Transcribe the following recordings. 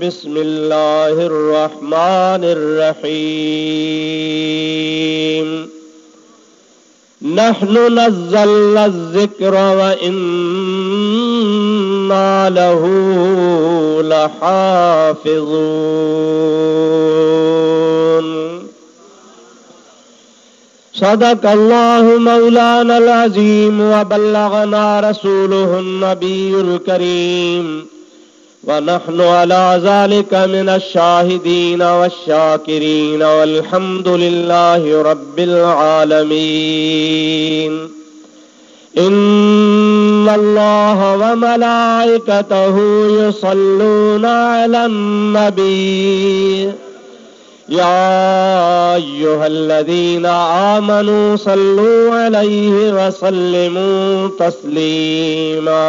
बिस्मिल्लाहिर्रहमानिर्रहीम। नहनु नज़्ज़लना ज़िक्र व इन्ना लहू लहाफ़िज़ून। सदक़ल्लाहु मौलानल अज़ीम व बल्लगना रसूलुहुन नबियुल करीम व नहनु अला ज़ालिका मिनश शाहिदीन वश्शाकिरीन वल्हम्दुलिल्लाहि रब्बिल आलमीन। इन्नल्लाह व मलाइकतहु युसल्लूना अलन नबी या अय्युहल्लज़ीना आमनू सल्लू अलैहि व सल्लिमू तस्लीमा।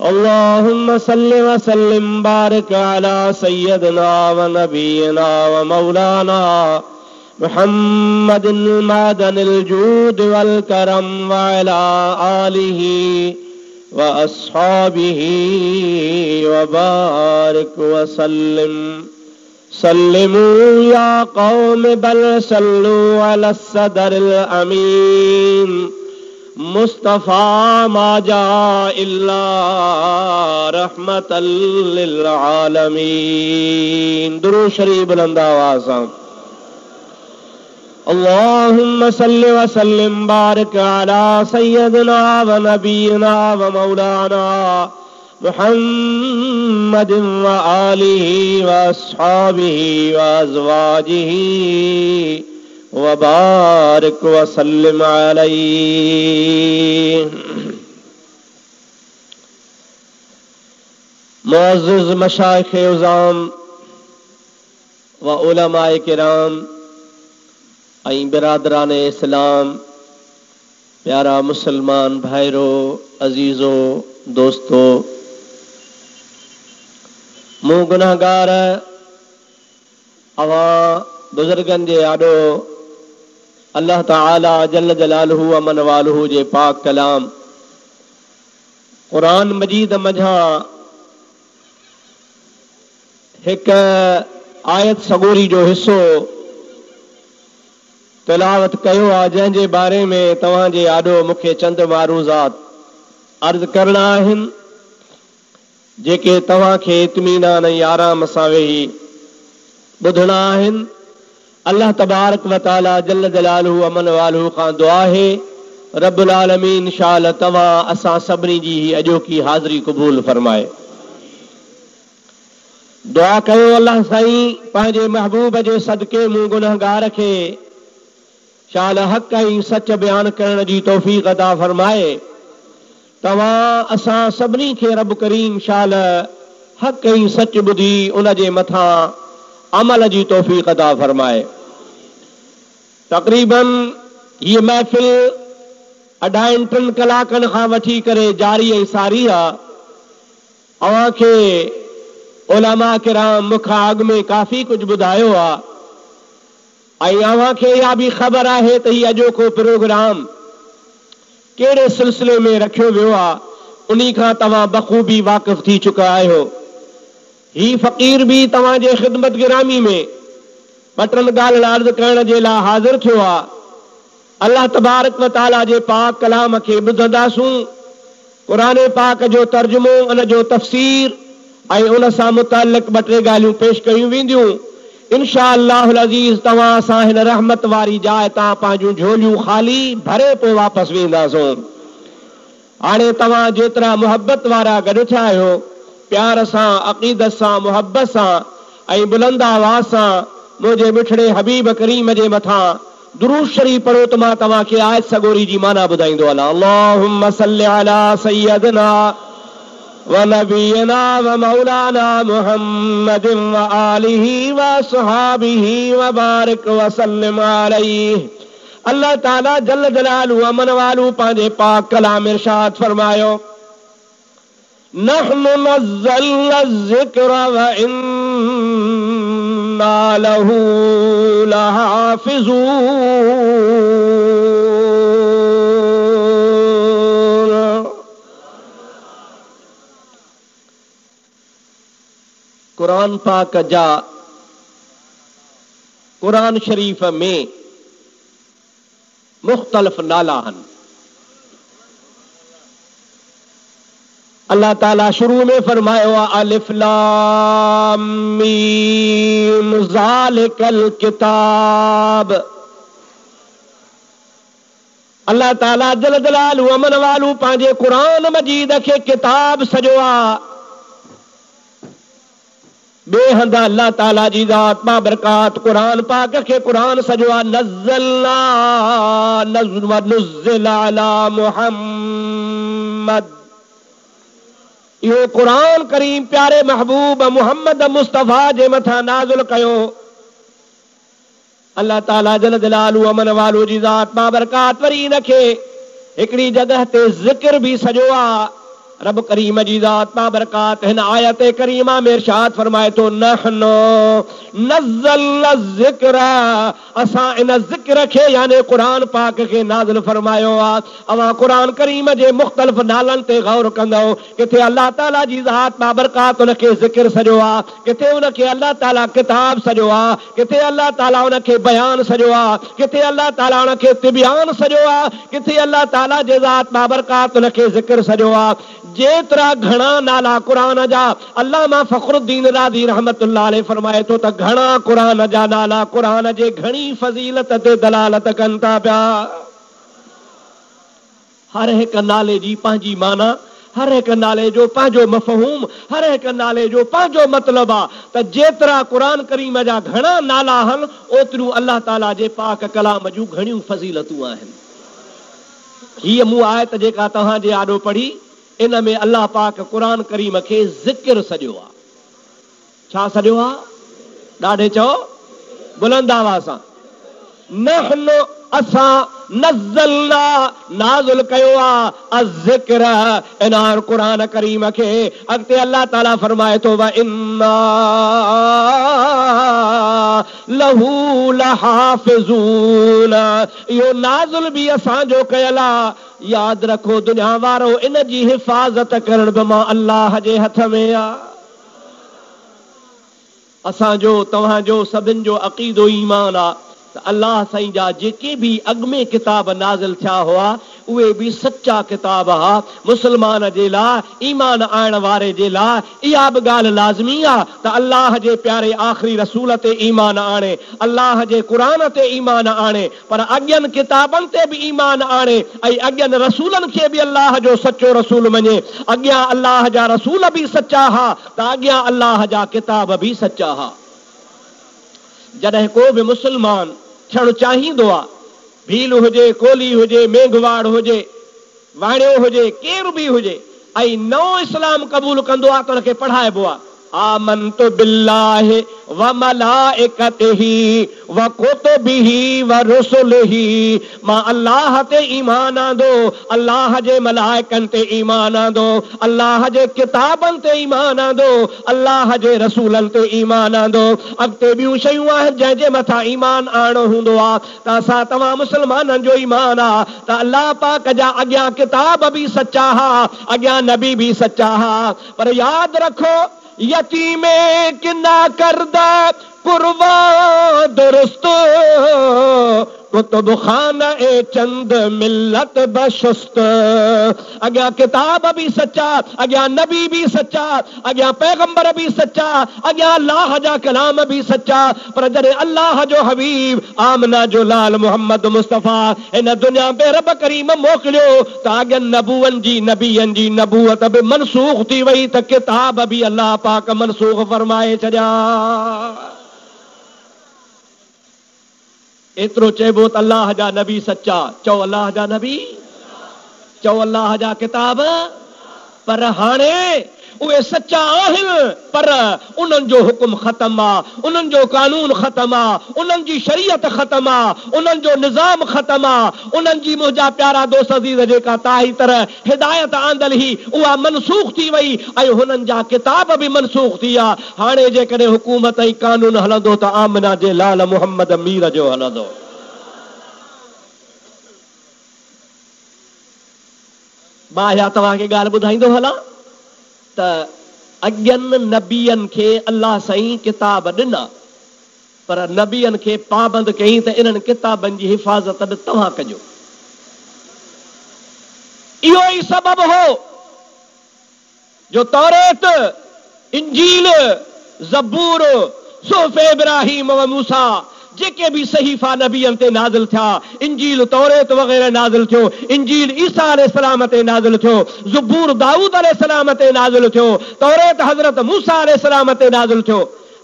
अल्लाहुम्मा सल्लि व सल्लिम बारिक अला सय्यदना व नबीना व मौलाना मुहम्मदिन मादनिल जूद वल करम व अला आलिहि व अस्हाबिहि व बारिक व सल्लिम। सल्लिमू या कौम बल सल्लू अला सदरिल अमीन मुस्तफा माजा इल्ला रहमतल लिल आलमीन। दुरूद शरीफ बुलंद आवाज़ से। अल्लाहुम्मा सल्लि व सल्लिम बारिक अला सय्यदिना व नबीना व मौलाना मुहम्मदिन व आलिहि व अस्हाबिहि व अज़वाजिहि व बारिक व सल्लिम अलैहि। मुअज़्ज़िज़ मशाइख़े उज़ाम व उलमाए किराम ऐं बिरादरान इस्लाम, प्यारा मुसलमान भाइरो, अजीज़ो, दोस्तो, मूं गुनाहगार अवां बुजुर्गनि जे आॾो अल्लाह ताला जल्ल जलालहू अमन वालहू जे पाक कलाम क़ुरान मजीद मंझां हिक आयत सगोरी जो हिस्सो तिलावत कयो आहे, जंहिंजे बारे में तव्हांजे आॾो मूंखे चंद मारूज़ात अर्ज़ करणा आहिनि, जेके तव्हांखे इत्मीनान ऐं आराम सां वेही ॿुधणा आहिनि। अल्लाह तबारक व तआला जल्ल जलालहू अमन वालहू खां दुआ है रब्बुल आलमीन इंशाअल्लाह तव्हां असां सभिनी जी अॼोकी हाज़िरी क़बूल फरमाए। दुआ कयो अल्लाह साईं पंहिंजे महबूब जे सदके मूं गुनहगार खे शाल हक़ ऐं सच बयान करण जी तौफ़ीक़ अता फरमाए। तव्हां असां सभिनी खे रब करीम शाल हक़ ऐं सच ॿुधी उन जे मथां अमल जी तौफ़ीक़ अता फरमाए। तक़रीबन हीअ महफ़िल 2.5-3 कलाकनि खां वठी करे जारी ऐं सारी आहे। अव्हां खे उलमा किराम मूंखां अॻु में काफ़ी कुझु ॿुधायो आहे ऐं अव्हां खे इहा बि ख़बर आहे त हीउ अॼोको प्रोग्राम कहिड़े सिलसिले में रखियो वियो आहे, उन्ही खां तव्हां बख़ूबी वाक़िफ़ थी चुका आहियो। ही फ़क़ीर बि तव्हांजे ख़िदमत गिरामी में ॿ-3 ॻाल्हि अर्ज़ करण जे लाइ हाज़िर थियो आहे। अल्लाह तबारक व तआला जे पाक कलाम खे ॿुधंदासूं, क़ुरान पाक जो तर्जुमो, उन जो तफ़सीर ऐं उन सां मुतालिक़ 2-3 ॻाल्हियूं पेश कयूं वेंदियूं। इंशाअल्लाहुल अज़ीज़ तव्हां असां हिन रहमत वारी जाइ तां पंहिंजूं झोलियूं ख़ाली भरे पोइ वापसि वेंदासूं। हाणे तव्हां जेतिरा मुहबत वारा गॾु थिया आहियो, प्यार सां, अक़ीदत सां, मुहबत सां ऐं बुलंद आवाज़ सां मुंहिंजे मिठड़े हबीब करीम जे मथां दुरूद शरीफ़ पढ़ो त मां तव्हांखे आयत सगोरी जी माना ॿुधाईंदो हलां। अल्लाहुम्मा सल्लि अला सय्यदना व नबीना व मौलाना मुहम्मदिन व आलिहि व अस्हाबिहि व बारिक व सल्लिम अलैहि। अल्लाह ताला जल्ल जलालहू अमन वालू पंहिंजे पाक कलाम इरशाद फरमायो, नहनु नज़्ज़लना ज़िक्र व इन्ना लहू लहाफ़िज़ून। कुरान पाक जा कुरान शरीफ में मुख्तलिफ नाला हन। अल्लाह ताला शुरू में फरमायो अलिफ लाम मीम ज़ालिकल किताब। अल्लाह ताला जल जलालु अमन वालू पंहिंजे कुरान मजीद खे किताब सॼो आ। बेहंद अल्लाह ताला जी ज़ात बाबरकात कुरान पाक खे कुरान सॼो आ। नज़्ज़लना नुज़्ज़िला अला मुहम्मद। इहो कुरान करीम प्यारे महबूब मुहम्मद मुस्तफ़ा जे मथां नाज़िल कयो। अल्लाह ताला जल जलालु अमन वालो जी ज़ात बाबरकात वरी इनखे हिकिड़ी जगह ते ज़िक्र भी सॼो आ। रब करीम जी ज़ात बाबरकात हिन आयत करीमा में इरशाद फरमाए तो नहनु नज़्ज़लना ज़िक्र। असां इन ज़िक्र खे यानी कुरान पाक खे नाज़िल फरमायो आ। अवां कुरान करीम जे मुख्तलिफ नालनि ते गौर कंदो। किथे अल्लाह ताला जी ज़ात बाबरकात उनखे ज़िक्र सॼो आ, किथे उनखे अल्लाह ताला किताब सॼो आ, किथे अल्लाह ताला उनखे बयान सॼो आ, किथे अल्लाह ताला उनखे तिबियान सॼो आ, किथे अल्लाह ताला जे ज़ात बाबरकात उनखे ज़िक्र सॼो आ। जेतिरा घणा नाला कुरान जा अल्लामा फ़खरुद्दीन राज़ी रहमतुल्लाह अलैहि फरमाए तो त घणा कुरान जा नाला कुरान जे घणी फज़ीलत ते दलालत कनि था पिया। हर हिक नाले जी पंहिंजी माना, हर हिक नाले जो पंहिंजो मफ़हूम, हर हिक नाले जो पंहिंजो मतिलबु आहे। त जेतिरा कुरान करीम जा घणा नाला आहिनि ओतिरियूं अल्लाह ताला जे पाक कलाम जूं घणियूं फज़ीलतूं आहिनि। हीअ मूं आयत जेका तव्हांजे आॾो पढ़ी इन में अल्लाह पाक कुरान करीम खे ज़िक्र सॼो आहे। छा सॼो आहे? ॾाढे चओ बुलंद आवाज़ सां। नहनु असां नज़्ज़लना नाज़िल कयो आहे अज़्ज़िक्र इन कुरान करीम खे। अॻिते अल्लाह ताला फरमाए थो व इन्ना लहू लहाफ़िज़ून। इहो नाज़िल भी असांजो कयल आहे। याद रखो दुनिया वारो इन जी हिफ़ाज़त करण बि मां अल्लाह जे हथ में आ। असांजो तव्हांजो सभिनि जो अक़ीदो ईमान आ त अल्लाह साईं जा जेके भी अॻ में किताब नाज़िल थिया हुआ उहे भी सच्चा किताब हा। मुस्लमान जे लाइ, ईमान आणण वारे जे लाइ इहा बि ॻाल्हि लाज़मी आहे त अल्लाह जे प्यारे आख़िरी रसूल ते ईमान आणे, अल्लाह जे क़ुरान ते ईमान आणे, पर अॻियनि किताबनि ते बि ईमान आणे ऐं अॻियनि रसूलनि खे बि अल्लाह जो सचो रसूल मञे। अॻियां अल्लाह जा रसूल भी सच्चा हा त अॻियां अल्लाह जा किताब भी सच्चा हा। जॾहिं को बि मुस्लमान थियणु चाहींदो आहे, भील हुजे, कोली हुजे, मेघवाड़ हुजे, वाणियो हुजे, केर बि हुजे ऐं नओं इस्लाम क़बूल कंदो आहे त उनखे पढ़ाइबो आहे आमनतु बिल्लाहि व मलाइकतिही व कुतुबिही व रुसुलिही। मां अल्लाह ते ईमान आंदो, अल्लाह जे मलाइकनि ते ईमान आंदो, अल्लाह जे किताबनि ते ईमान आंदो, अल्लाह जे रसूलनि ते ईमान आंदो। अॻिते ॿियूं शयूं आहिनि जंहिंजे मथां ईमान आणो हूंदो आहे त असां तव्हां मुस्लमाननि जो ईमान आहे त अल्लाह पाक जा अॻियां किताब भी सच्चा हा, अॻियां नबी भी सच्चा हा। पर यादि रखो यतीमे किना करदा कुर्बा दुरुस्त कुतुब खान ए चंद मिल्लत बशुस्त। अॻियां किताब भी सच्चा, अॻियां नबी भी सच्चा, अॻियां पैगंबर भी सच्चा, अॻियां अल्लाह जा कलाम भी सच्चा। पर जॾहिं अल्लाह जो हबीब आमना जो लाल मोहम्मद मुस्तफ़ा इन दुनिया में रब करीम मोकिलियो त अॻियनि नबूअनि जी नबीअनि जी नबूअत बि मनसूख थी वई त किताब भी अल्लाह पाक मनसूख फरमाए छॾिया। एतिरो चइबो त अल्लाह जा नबी सच्चा। चओ अल्लाह जा नबी, चओ अल्लाह जा किताब। पर हाणे उहे सच्चा आहिनि पर उन्हनि जो हुकुम ख़त्म आहे, उन्हनि जो कानून ख़त्म आहे, उन्हनि जी शरीयत ख़त्म आहे, उन्हनि जो निज़ाम ख़त्म आहे। उन्हनि जी मुंहिंजा प्यारा दोस्त अज़ीज़ जेका ताही तरह हिदायत आंदल ही उहा मनसूख थी वई ऐं हुननि जा किताब भी मनसूख थी विया। हाणे जेकॾहिं हुकूमत ऐं कानून हलंदो त आमना जे लाल मोहम्मद मीर जो हलंदो। मां तव्हांखे ॻाल्हि ॿुधाईंदो हलां त अॻियनि नबियनि खे अल्लाह साईं किताब ॾिना, पर नबियनि खे पाबंद कई त इन्हनि किताबनि जी हिफ़ाज़त बि तव्हां कजो। इहो ई सबबु हो जो तौरेत, इंजील, ज़बूर, सुफ़ इब्राहीम व मूसा जेके भी सहीफ़ा नबियनि ते नाज़िल थिया, इंजील तौरेत वग़ैरह नाज़िल थियो, इंजील ईसा अलैहिस्सलाम ते नाज़िल थियो, ज़बूर दाऊद अलैहिस्सलाम ते नाज़िल थियो, तौरेत हज़रत मूसा अलैहिस्सलाम ते नाज़िल थियो।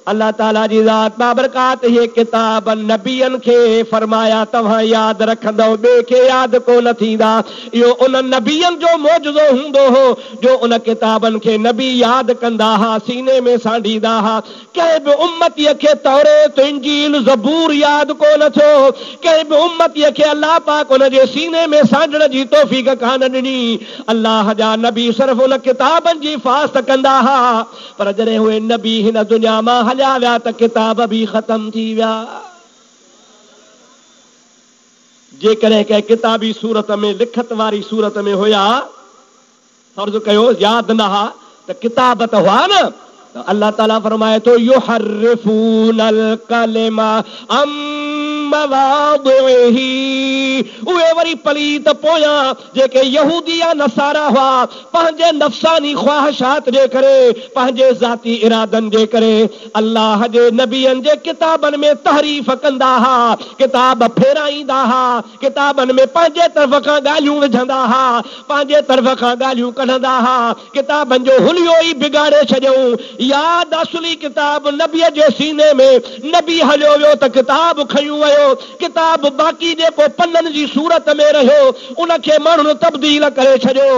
अल्लाह ताला जी ज़ात बाबरकात ये किताब नबियनि खे फरमाया तव्हां यादि रखंदव, ॿिए खे यादि कोन थींदा। इहो उन नबियनि जो मौजज़ो हूंदो हो जो उन किताबनि खे नबी यादि कंदा हुआ, सीने में सांढींदा हुआ। कंहिं बि उम्मतीअ खे तौरेत, इंजील, ज़बूर यादि कोन थियो, कंहिं बि उम्मतीअ खे अल्लाह पाक उन जे सीने में सांढण जी तौफ़ीक़ कान ॾिनी। अल्लाह जा नबी सिर्फ़ उन किताबनि जी हिफ़ाज़त कंदा हुआ, पर जॾहिं उहे नबी हिन दुनिया मां हलिया विया त किताब बि ख़तम थी विया। जेकॾहिं कंहिं किताबी सूरत में, लिखत वारी सूरत में हुया, फर्ज़ कयो यादि न हा त किताब त हुआ न, त अल्लाह ताला फरमाए थो युहर्रिफूनल कलिमा अम मवादिही, उहे वरी पलीत पोयां जेके यहूदी या नसारा हुआ, पंहिंजे नफ़सानी ख्वाहिशात जे करे, पंहिंजे ज़ाती इरादनि जे करे अल्लाह जे नबियनि जे किताबनि में तहरीफ कंदा हुआ, किताब फेराईंदा हुआ, किताबनि में पंहिंजे तरफ़ खां ॻाल्हियूं विझंदा हुआ, पंहिंजे तरफ़ खां ॻाल्हियूं कढंदा हुआ, किताबनि जो हुलियो ई बिगाड़े छॾियऊं। यादि असली किताब नबीअ जे सीने में, नबी हलियो वियो त किताब खयूं वियो, किताब बाक़ी जेको पन्ननि जी सूरत में रहियो उनखे माण्हुनि तब्दील करे छॾियो।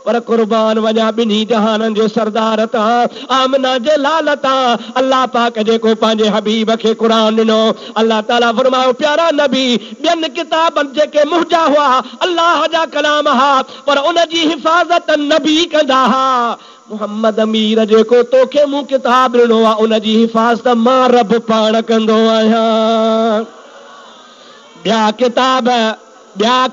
पर कुर्बान वञा ॿिन्ही जहाननि जे सरदार तां, आमना जे लाल तां, अल्लाह पाक जेको पंहिंजे हबीब खे क़ुर ॾिनो। अल्लाह ताला फरमायो प्यारा नबी, ॿियनि किताबनि जेके मुहजा हुआ अल्लाह जा कलाम हुआ, पर उन जी हिफ़ाज़त नबी कंदा हुआ। मोहम्मद अमीर जेको तोखे मूं किताब ॾिनो आहे उन जी हिफ़ाज़त मां रब पाण कंदो आहियां। ॿिया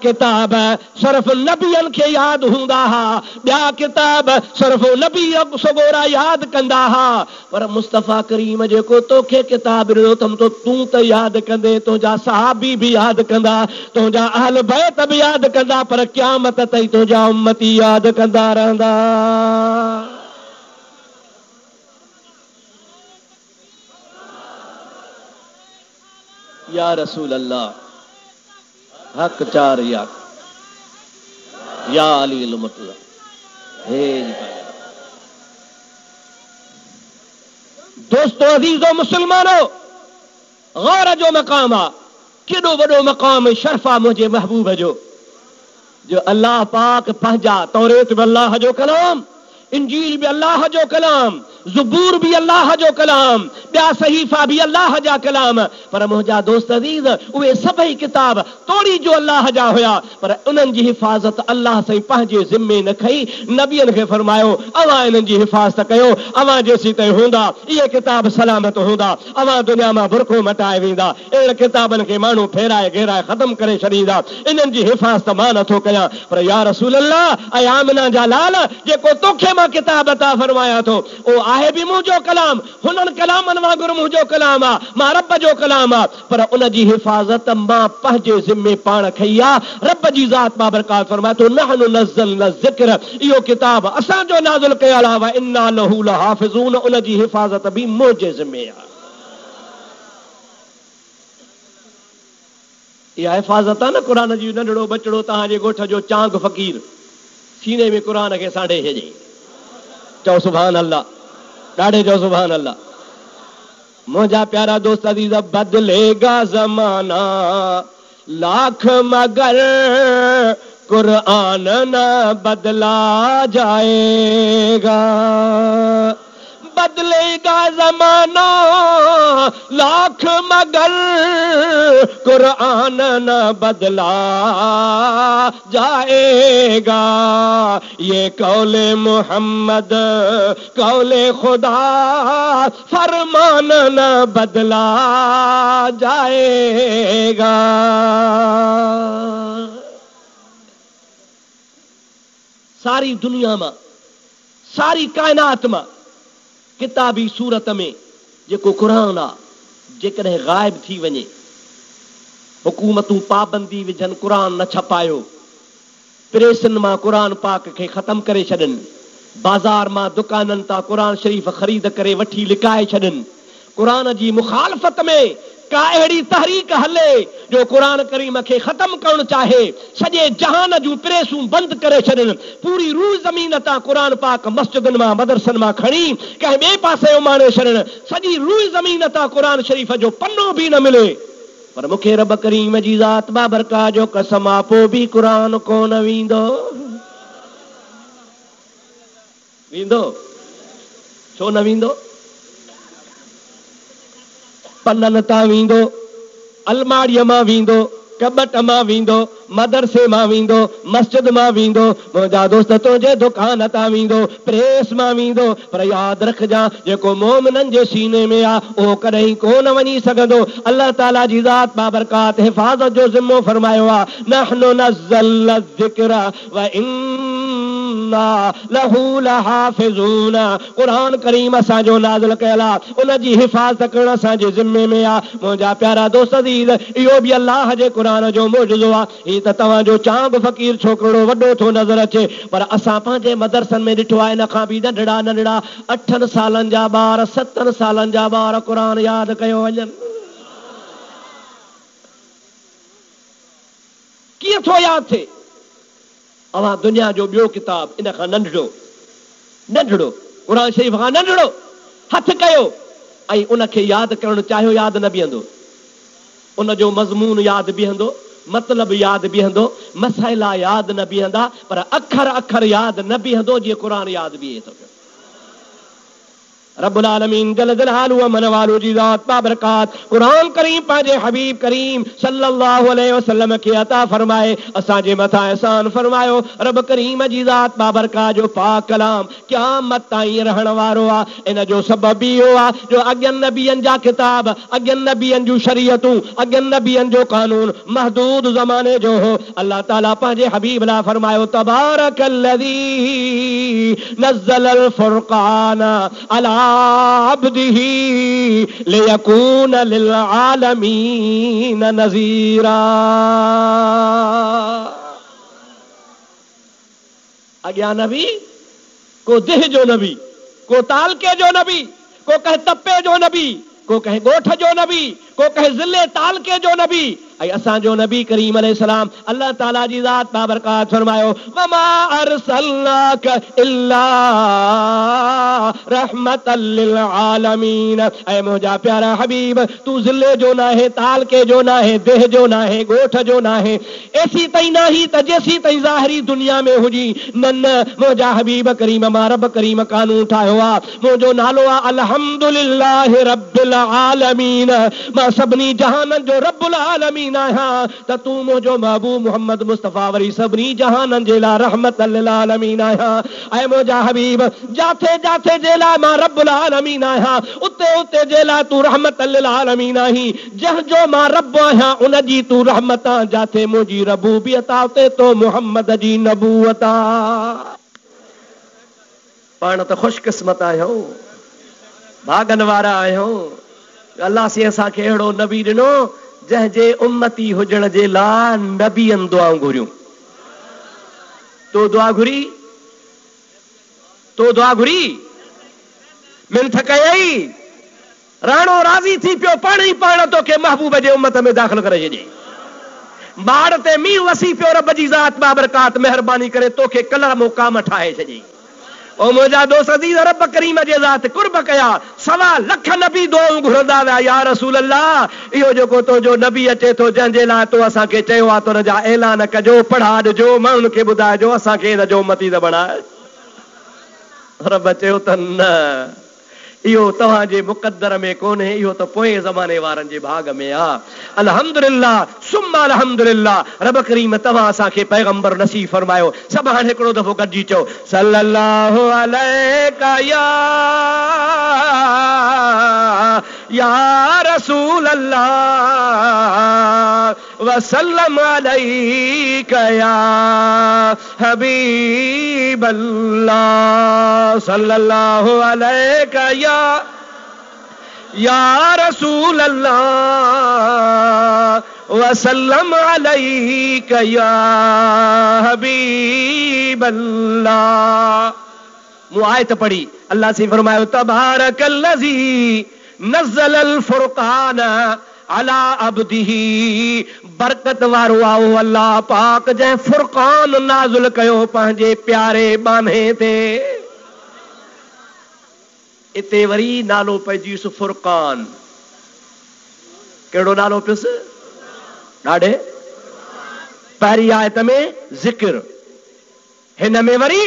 किताब सिर्फ़ नबियनि खे यादि हूंदा हुआ, ॿिया किताब सिर्फ़ नबी सगोरा यादि कंदा हुआ, पर मुस्तफ़ा करीम जेको तोखे किताब ॾिनो अथमि तो तूं त यादि कंदे, तुंहिंजा सहाबी बि यादि कंदा, तुंहिंजा अहल बैत बि यादि कंदा, पर क़यामत ताईं तुंहिंजा उम्मती यादि कंदा रहंदा। या रसूल अल्लाह, हक चार या अली मुतला हे दोस्तों, अजीजो मुसलमानो, गौर जो मकाम आ, केॾो वॾो मकाम शरफा मुंहिंजे महबूब जो अल्लाह पाक पंहिंजा तौरेत बि अल्लाह जो कलाम, इंजील भी अल्लाह जो कलाम, ज़बूर भी अल्लाह जो कलाम, ॿिया सहीफ़ा भी अल्लाह जा कलाम, पर मुंहिंजा दोस्त अज़ीज़ उहे सभई किताब तोड़ी जो अल्लाह जा हुया, पर उन्हनि जी हिफ़ाज़त अल्लाह साईं पंहिंजे ज़िम्मे न खई। नबियनि खे फरमायो अवां इन्हनि जी हिफ़ाज़त कयो, अवां जेसीं ताईं हूंदा इहे किताब सलामत हूंदा, अवां दुनिया मां बुरको मटाए वेंदा, अहिड़े किताबनि खे माण्हू फेराए घेराए ख़तम करे छॾींदा, इन्हनि जी हिफ़ाज़त मां नथो कयां। पर या रसूल अल्लाह, ऐं आमना जा लाल, जेको तोखे मां किताब अता फरमाया थो ओ आहे बि मुंहिंजो कलाम, हुननि कलामनि वांगुरु मुंहिंजो कलाम आहे, मां रब जो कलाम आहे, पर उन जी हिफ़ाज़त मां पंहिंजे ज़िम्मे पाण खई आहे। रब जी ज़ात बाबरकात फरमाए थो नहनु नज़्ज़लना ज़िक्र, इहो किताब असांजो नाज़िल कयल आहे, व इन्ना लहू लहाफ़िज़ून, उन जी हिफ़ाज़त बि मुंहिंजे ज़िम्मे आहे। इहा हिफ़ाज़त आहे न क़ुर जी। नंढड़ो बचड़ो तव्हांजे ॻोठ जो चांग फ़क़ीर सीने में क़ुर खे सांढे छॾे, चओ सुभान अल्लाह, ॾाढे चओ सुभान अल्लाह। मुंहिंजा प्यारा दोस्त अज़ीज़, बदलेगा ज़माना लाख मगर कुरान न बदला जाएगा, बदलेगा ज़माना लाख मगर कुरान न बदला जाएगा, ये कौले मोहम्मद कौले खुदा फरमान न बदला जाएगा। सारी दुनिया में, सारी कायनात में किताबी सूरत में जेको क़ुरान आहे जेकॾहिं ग़ाइब थी वञे, हुकूमतूं पाबंदी विझनि, क़ुरान न छपायो, प्रेसनि मां क़ुरान पाक खे ख़तम करे छॾनि, बाज़ार मां दुकाननि तां क़ुरान शरीफ़ ख़रीद करे वठी लिकाए छॾनि, क़ुरान जी मुखालफ़त में का अहिड़ी तहरीक हले जो क़ुरान करीम खे ख़तम करणु चाहे, सॼे जहान जूं प्रेसूं बंदि करे छॾनि, पूरी रूह ज़मीन तां क़ुरान पाक मस्जिदनि मां मदरसनि मां खणी कंहिं ॿिए पासे उमाणे छॾनि, सॼी रूह ज़मीन तां क़ुरान शरीफ़ जो पनो बि न मिले, पर मूंखे रब करीम जी ज़ात बाबरकात जो कसम आहे पोइ बि क़ुरान कोन वेंदो। वेंदो छो न वेंदो? पननि तां वेंदो, अलमाड़ीअ मां वेंदो, कबट मां वेंदो, मदरसे मां वेंदो, मस्जिद मां वेंदो, मुंहिंजा दोस्त तुंहिंजे दुकान तां वेंदो, प्रेस मां वेंदो, पर यादि रखजां जेको मोमिननि जे सीने में आहे उहो कॾहिं कोन वञी सघंदो। अल्लाह ताला जी ज़ात बाबरकात हिफ़ाज़त जो ज़िम्मो फरमायो आहे, नहनु नज़्ज़लना ज़िक्र व इन्ना लहू लहाफ़िज़ून। क़ुरान करीम असांजो नाज़िल कयल आहे, उन जी हिफ़ाज़त करणु असांजे ज़िम्मे में आहे। मुंहिंजा प्यारा दोस्त अज़ीज़, इहो बि अल्लाह जे क़ुरान जो मौजूज़ो आहे। हीअ त तव्हांजो चांब फ़क़ीर छोकिरो वॾो थो नज़र अचे, पर असां पंहिंजे मदरसनि में ॾिठो आहे इन खां बि नंढड़ा नंढड़ा 8 सालनि जा ॿार, 7 सालनि जा ॿार क़ुरान यादि कयो वञनि। कीअं थो यादि थिए? अवां दुनिया जो ॿियो किताब इन खां नंढड़ो नंढड़ो क़ुरान शरीफ़ खां नंढड़ो हथ कयो ऐं उनखे यादि करणु चाहियो, यादि न बीहंदो, उन जो मज़मून यादि बीहंदो, मतलब यादि बीहंदो, मसइला यादि न बीहंदा, पर अखर अखर यादि न बीहंदो जीअं क़ुरान यादि बीहे थो। रब्बुल आलमीन जल जलालु व मनवालु जी ज़ात बाबरकात क़ुरान करीम पंहिंजे हबीब करीम सल्लल्लाहु अलैहि वसल्लम खे अता फरमाए, असांजे मथां एहसान फरमायो। रब करीम जी ज़ात बाबरकात जो पाक कलाम क़यामत ताईं रहण वारो आहे। इन जो सबब इहो आहे जो अॻियनि नबियनि जा किताब, अॻियनि नबियनि जूं शरीयतूं, अॻियनि नबियनि जो कानून महदूद ज़माने जो हो। अल्लाह ताला पंहिंजे हबीब लाइ फरमायो, तबारकल्लज़ी नज़्ज़लल फ़ुरक़ान अला अब्दिही लियकून लिल आलमीन नज़ीरा। अॻियां नबी को दिह जो नबी, को तालके जो नबी, को कंहिं तपे जो नबी, को कंहिं ॻोठ जो नबी, को कंहिं ज़िले तालके जो नबी, ऐं असांजो नबी करीम अलैहिस्सलाम अल्लाह ताला जी ज़ात बाबरकात फरमायो, वमा अरसलनाक इल्ला रहमतल लिल आलमीन। ऐ मुंहिंजा प्यारा हबीब, तू ज़िले जो न आहे, तालके जो न आहे, देह जो न आहे, ॻोठ जो न आहे, एसी ताईं न ही त जेसी ताईं ज़ाहिरी दुनिया में हुजी न मुंहिंजा हबीब करीम मां रब करीम कानून ठाहियो आहे। मुंहिंजो नालो आहे अल्हम्दुलिल्लाह रब्बिल आलमीन, मां सभिनी जहाननि जो रब्बुल आलमीन आहियां, त तू मुंहिंजो महबूब मोहम्मद मुस्तफ़ा वरी सभिनी जहाननि जे लाइ रहमत लिल आलमीन आहियां। ऐं मुंहिंजा हबीब, जाथे जाथे जे लाइ मां रब्बुल आलमीन आहियां, उते उते जे लाइ तू रहमत लिल आलमीन आहीं। जंहिंजो मां रब आहियां उन जी तू रहमत आहे, जाथे मुंहिंजी रबूबियत आहे उते तो मुहम्मद जी नबूवत आहे। पाण त ख़ुशकिस्मत आहियूं, भागन वारा आहियूं, अल्लाह से असांखे अहिड़ो नबी ॾिनो जंहिंजे उम्मती हुजण जे लाइ नबियनि दुआऊं घुरियूं। तो दुआ घुरी, तो दुआ घुरी, मिनथ कयई, राणो राज़ी थी पियो, पाण ई पाण तोखे महबूब जे उम्मत में दाख़िल करे छॾियई। बाड़ ते मींहुं वसी पियो, रब जी ज़ात बाबरकात महिरबानी करे तोखे कलर मुक़ाम ठाहे छॾियई। ओ मुंहिंजा दोस्त अज़ीज़, रब करीम जे ज़ात कुर्ब कया, 1.25 लख नबी दुआऊं घुरंदा विया, या रसूल अल्लाह, इहो जेको तुंहिंजो नबी अचे थो जंहिंजे लाइ तो असांखे चयो आहे, तुन जा ऐलान कजो, पढ़ा ॾिजो, माण्हुनि खे ॿुधाइजो, असांखे हिन जो उम्मती त बणाए। रब चयो त न, इहो तव्हांजे मुक़द्दर में कोन्हे, इहो त पोएं ज़माने वारनि जे भाग में आहे। अल्हम्दुलिल्लाह सुम्मा अल्हम्दुलिल्लाह, रब करीम तव्हां असांखे पैगंबर नसीब फरमायो। सभु हाणे हिकिड़ो दफ़ो गॾिजी चओ, सल्लल्लाहु अलैका या रसूल अल्लाह व वसल्लम अलैका या हबीब अल्लाह, सल्लल्लाहु अलैका या रसूल अल्लाह, वसल्लम अलैका या हबीब अल्लाह। वो आयत पढ़ी, अल्लाह से फरमाया तबारकल्लज़ी नज़्ज़लल फुरक़ान अला अब्दिही, बरकत वारो आओ अल्लाह पाक जंहिं फुरक़ान नाज़िल कयो पंहिंजे प्यारे बाने ते। इते वरी नालो पइजियुसि फुरक़ान। कहिड़ो नालो पियुसि? ॾाढे पहिरीं आयत में ज़िक्र, हिन में वरी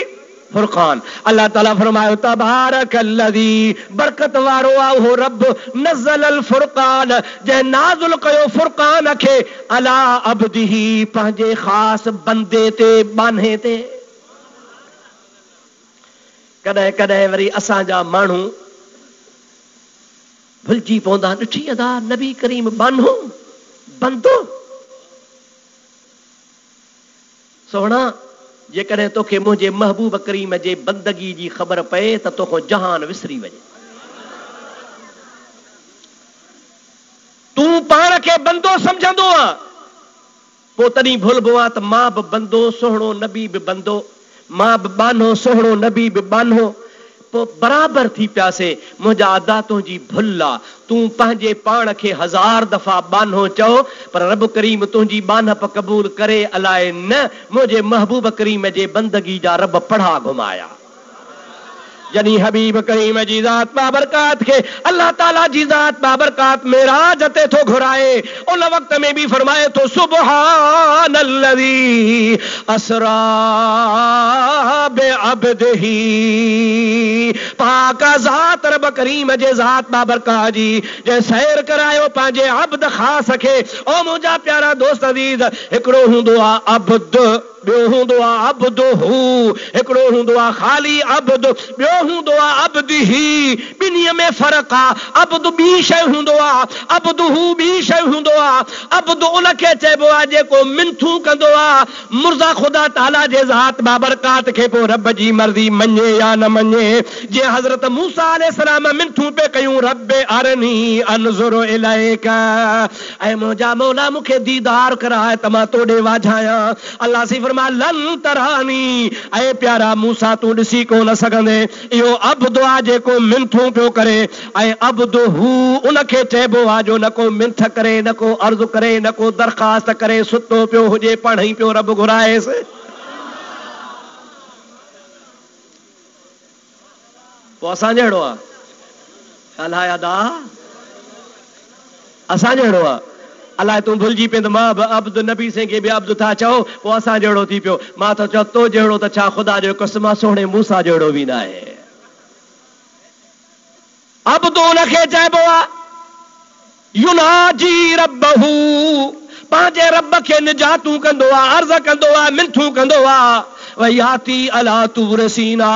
फुरक़ान। अल्लाह ताला फरमायो तबारकल्लज़ी, बरकत वारो आहे हो रब, नज़्ज़लल फुरक़ान, जंहिं नाज़िल कयो फुरक़ान खे, अला अब्दिही, पंहिंजे ख़ासि बंदे ते, बाने ते। कॾहिं कॾहिं वरी असांजा माण्हू भुलिजी पवंदा, ॾिठी अदा नबी करीम बानो बंदो। सोहणा, जेकॾहिं तोखे मुंहिंजे महबूब करीम जे बंदगी जी ख़बर पए त तोखो जहान विसरी वञे। तूं पाण खे बंदो सम्झंदो आहे, पोइ तॾहिं भुलबो आहे त मां बि बंदो, सोहणो नबी बि बंदो, मां बि बानो, सोहणो नबी बि बानो, पोइ बराबर थी पियासे। मुंहिंजा अदा तुंहिंजी भुल आहे। तूं पंहिंजे पाण खे 1000 दफ़ा बानो चओ, पर रब करीम तुंहिंजी बानप क़बूल करे अलाए न। मुंहिंजे महबूब करीम जे बंदगी जा रब पढ़ा घुमाया। जॾहिं हबीब करीम जी ज़ात बाबरकात खे अल्लाह ताला जी ज़ात बाबरकात मेराज ते थो घुराए, उन वक़्त में भी फरमाए तो सुब्हानल्लज़ी असरा बिअब्दिही, पाक ज़ात रब करीम जे ज़ात बाबरकात जी जे सैर करायो पंहिंजे अब्द ख़ास खे। ओ मुंहिंजा प्यारा दोस्त अज़ीज़, हिकिड़ो हूंदो आहे अब्द, ॿियो हूंदो आहे अब्दुहू, हिकिड़ो हूंदो आहे ख़ाली अब्द, ॿियो हूंदो आहे अब्दिही। ॿिन्हीअ में फ़र्क़ु आहे। अब्द ॿी शइ हूंदो आहे, अब्दुहू ॿी शइ हूंदो आहे। अब्द उनखे चइबो आहे जेको मिनथू कंदो आहे मुर्ज़ा ख़ुदा ताला जे ज़ात बाबरकात खे, पोइ रब जी मर्ज़ी मञे या न मञे। जीअं हज़रत मूसा अलैहिस्सलाम मिनथू पे कयूं, रब्बे अरनी अनज़ुर इलैका, ऐं मुंहिंजा मौला मूंखे दीदार कराए त मां तोॾे वाझायां। अल्लाह सी फरमाए लन तरानी, ऐं प्यारा मूसा तूं ॾिसी कोन सघंदे। इहो अब्द आहे जेको मिनथू पियो करे, ऐं अब्द हू उनखे चइबो आहे जो न को मिनथ करे, न को अर्ज़ु करे, न को दरख़्वास्त करे, सुतो पियो हुजे पाण ई पियो रब घुराएसि। पोइ असां जहिड़ो आहे अलाए अदा, असां जहिड़ो आहे अलाए। तूं भुलिजी पए त मां बि अब्द, नबी से खे बि अब्द था चओ, पोइ असां जहिड़ो थी पियो। मां त चओ तो जहिड़ो त छा ख़ुदा जो कसम सोहणे मूसा जहिड़ो बि न आहे। अब्द उनखे चइबो आहे युनाजी रब्बहू, पंहिंजे रब खे निजातूं कंदो आहे, अर्ज़ कंदो आहे, मिनथू कंदो आहे। वयाती अला तूर सीना,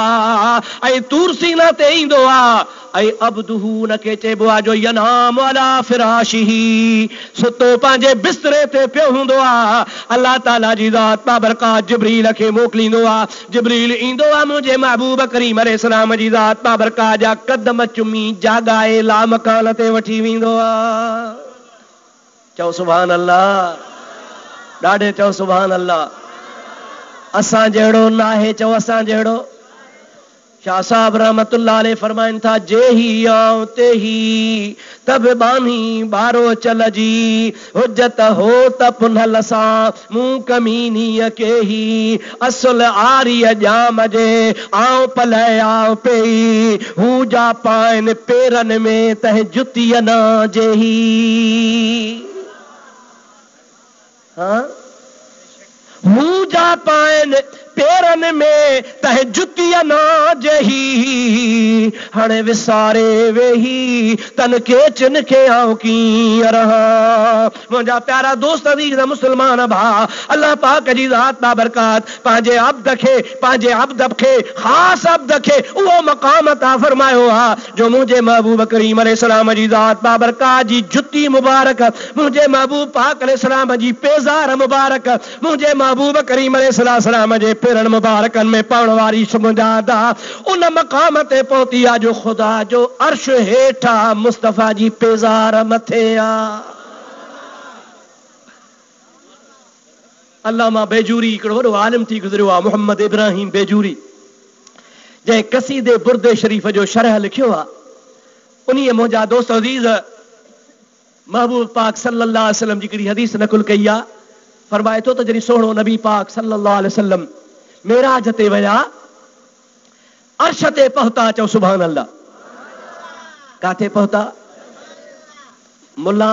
ऐं तूर सीना ते ईंदो आहे। ऐं अब्दुहू उनखे चइबो आहे जो यनाम अला फिराशिही, सुतो पंहिंजे बिस्तरे ते पियो हूंदो आहे। अल्लाह ताला जी ज़ात बाबरकात जिब्रील खे मोकिलींदो आहे। जिब्रील ईंदो आहे मुंहिंजे महबूब करीम अलैहिस्सलाम जी ज़ात बाबरकात जा कदम चुमी जागाए लामकान ते वठी वेंदो आहे। चओ सुभान अल्लाह, ॾाढे चओ सुभान अल्लाह। असां जहिड़ो न आहे, चओ असां जहिड़ो। शाह साहब रहमतुल्लाह अलैह फरमाइनि था, जे ही आऊं ते ही तब बानी बारो चल जी, हुज्जत हो त पुनल सां मूं कमीनीअ के ही, असुल आरीअ जाम जे आऊं पलया पई, हू जा पाइन पेरनि में तह जुतीअ न जे ही। हू जा पाइन पेरन में तह जुतिया ना जही हणे विसारे वेही तन के चिन के आओ की रहा। मुझा प्यारा दोस्त अजीज मुसलमान भा अल्लाह पाक जी ज़ात बाबरकात पांजे अब्द खे खास अब्द खे वो मकाम अता फरमायो हा जो मुझे महबूब करीम अलैहिस्सलाम जी ज़ात बाबरकात जी जुती मुबारक मुझे महबूब पाक अलैहिस्सलाम जी पेज़ार मुबारक मुझे महबूब करीम अलैहिस्सलाम जे पेरन मुबारकन में पवण वारी मुजादा उन मकाम ते पहुती आ जो खुदा जो अर्श हेठा मुस्तफा जी पेज़ार मथे आ। अल्लामा बेजूरी हिकिड़ो वॾो आलिम थी गुज़रियो आहे, मोहम्मद इब्राहिम बेजूरी, जंहिं कसीदे बुर्दे शरीफ़ जो शरह लिखियो आहे। उन्हीअ मुंहिंजा दोस्त अज़ीज़ महबूब पाक सल्लल्लाहु अलैहि वसल्लम जी हिकिड़ी हदीस नकुल कई आहे। फरमाए थो त जॾहिं सोहणो नबी पाक सल्लल्लाहु अलैहि वसल्लम मेराज ते विया, अर्श ते पहुता, चओ सुभान अल्लाह। काथे पहुता? मुल्ला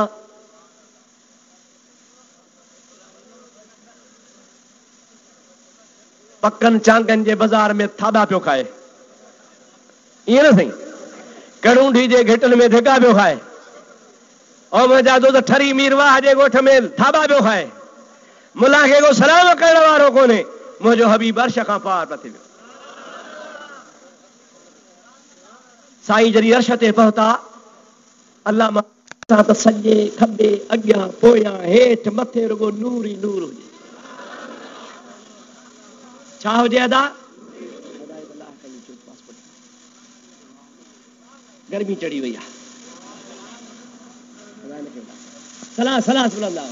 पक्कन चांगन जे बाजार में थाबा पियो खाए, ईअं न साईं, कड़ूंढी जे घिटन में धिका पियो खाए, और मुंहिंजा दोस्त ठरी मीरवाह जे ॻोठ में थाबा पियो खाए। मुला खे को सलाम करण वारो कोन्हे, मुंहिंजो हबीब अर्श खां पार पथे वियो। साईं जॾहिं अर्श ते पहुता, अल्लाह मां त सॼे खॿे अॻियां पोयां हेठि मथे रुगो नूर ई नूर हुजे। छा हुजे अदा? गर्मी चढ़ी वई आहे। सलाह सलाह सलाह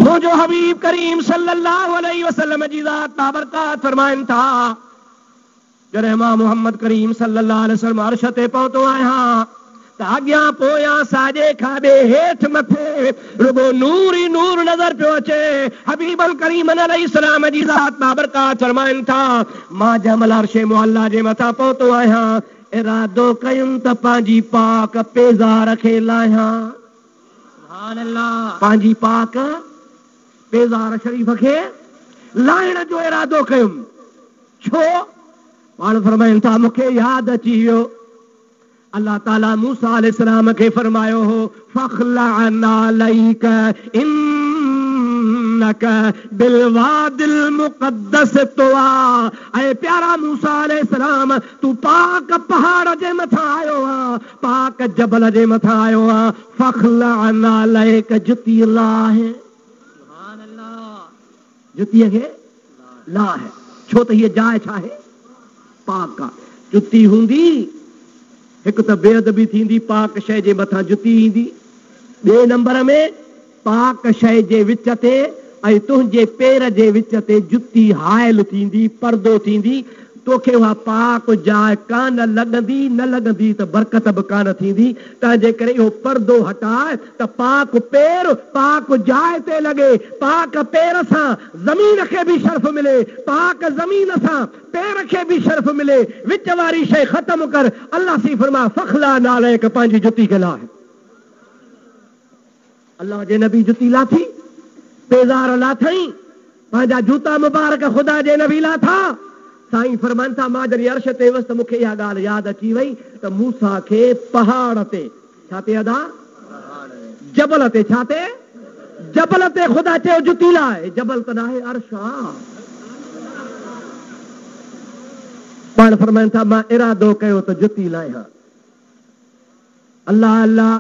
मुझो हबीब करीम सल्लल्लाहु अलैहि वसल्लम जी ज़ात बाबरकात फरमाइन था, जॾहिं मां मोहम्मद करीम सल्लल्लाहु अलैहि वसल्लम अर्श ते पहुतो आहियां त अॻियां पोयां साॼे खाॿे हेठि मथे रुगो नूर ई नूर नज़र पियो अचे। हबीब करीम अलैहिस्सलाम जी ज़ात बाबरकात फरमाइन था, मां जमल अर्श मुअल्ला जे मथां पहुतो आहियां, इरादो कयुमि त पंहिंजी पाक पेज़ार खे लाहियां। सुभान अल्लाह। पंहिंजी पाक पेज़ार शरीफ़ खे लाहिण जो इरादो कयुमि। छो? पाण फरमाइनि था, मूंखे यादि अची वियो अल्लाह ताला मूसा अलैहिस्सलाम खे फरमायो हो, फखलअना अलैक इन्नक बिलवादिल मुक़द्दस तुआ। ऐं प्यारा मूसा अलैहिस्सलाम, तू पाक पहाड़ जे मथां आयो आ, पाक जबल जे मथां आयो आ। फखलअना अलैक जुती लाहे, सुभान अल्लाह, जुतीअ खे लाहे। छो त हीअ जाइ छा आहे? पाक आहे। जुती हूंदी हिकु त बेअदबी थींदी, पाक शइ जे मथां जुती ईंदी। ॿिए नंबर में पाक शइ जे विच ते ऐं तुंहिंजे पेर जे विच ते जुती हायल थींदी, पर्दो थींदी। तोखे उहा पाक जाइ कान लॻंदी, न लॻंदी त बरकत बि कान थींदी। तंहिंजे करे इहो पर्दो हटाए त पाक पेर पाक जाइ ते लॻे, पाक पेर सां ज़मीन खे बि शर्फ मिले, पाक ज़मीन सां पेर खे बि शर्फ मिले। विच वारी शइ ख़तम कर। अल्लाह सी फरमा फखला नालैक, पंहिंजी जुती खे लाहे। अल्लाह जे नबी जुती लाथी, पेज़ार लाथई, पंहिंजा जूता मुबारक ख़ुदा जे नबी लाथा। साईं फरमाइनि था, मां जॾहिं अर्श ते वियुसि त मूंखे इहा ॻाल्हि यादि अची वई त मूसा खे पहाड़ ते, छा ते अदा? जबल ते, छा ते? जबल ते ख़ुदा चयो जुती लाहे। जबल त नाहे, अर्श आहे। पाण फरमाइनि था, मां इरादो कयो त जुती लाहियां। अल्लाह अल्लाह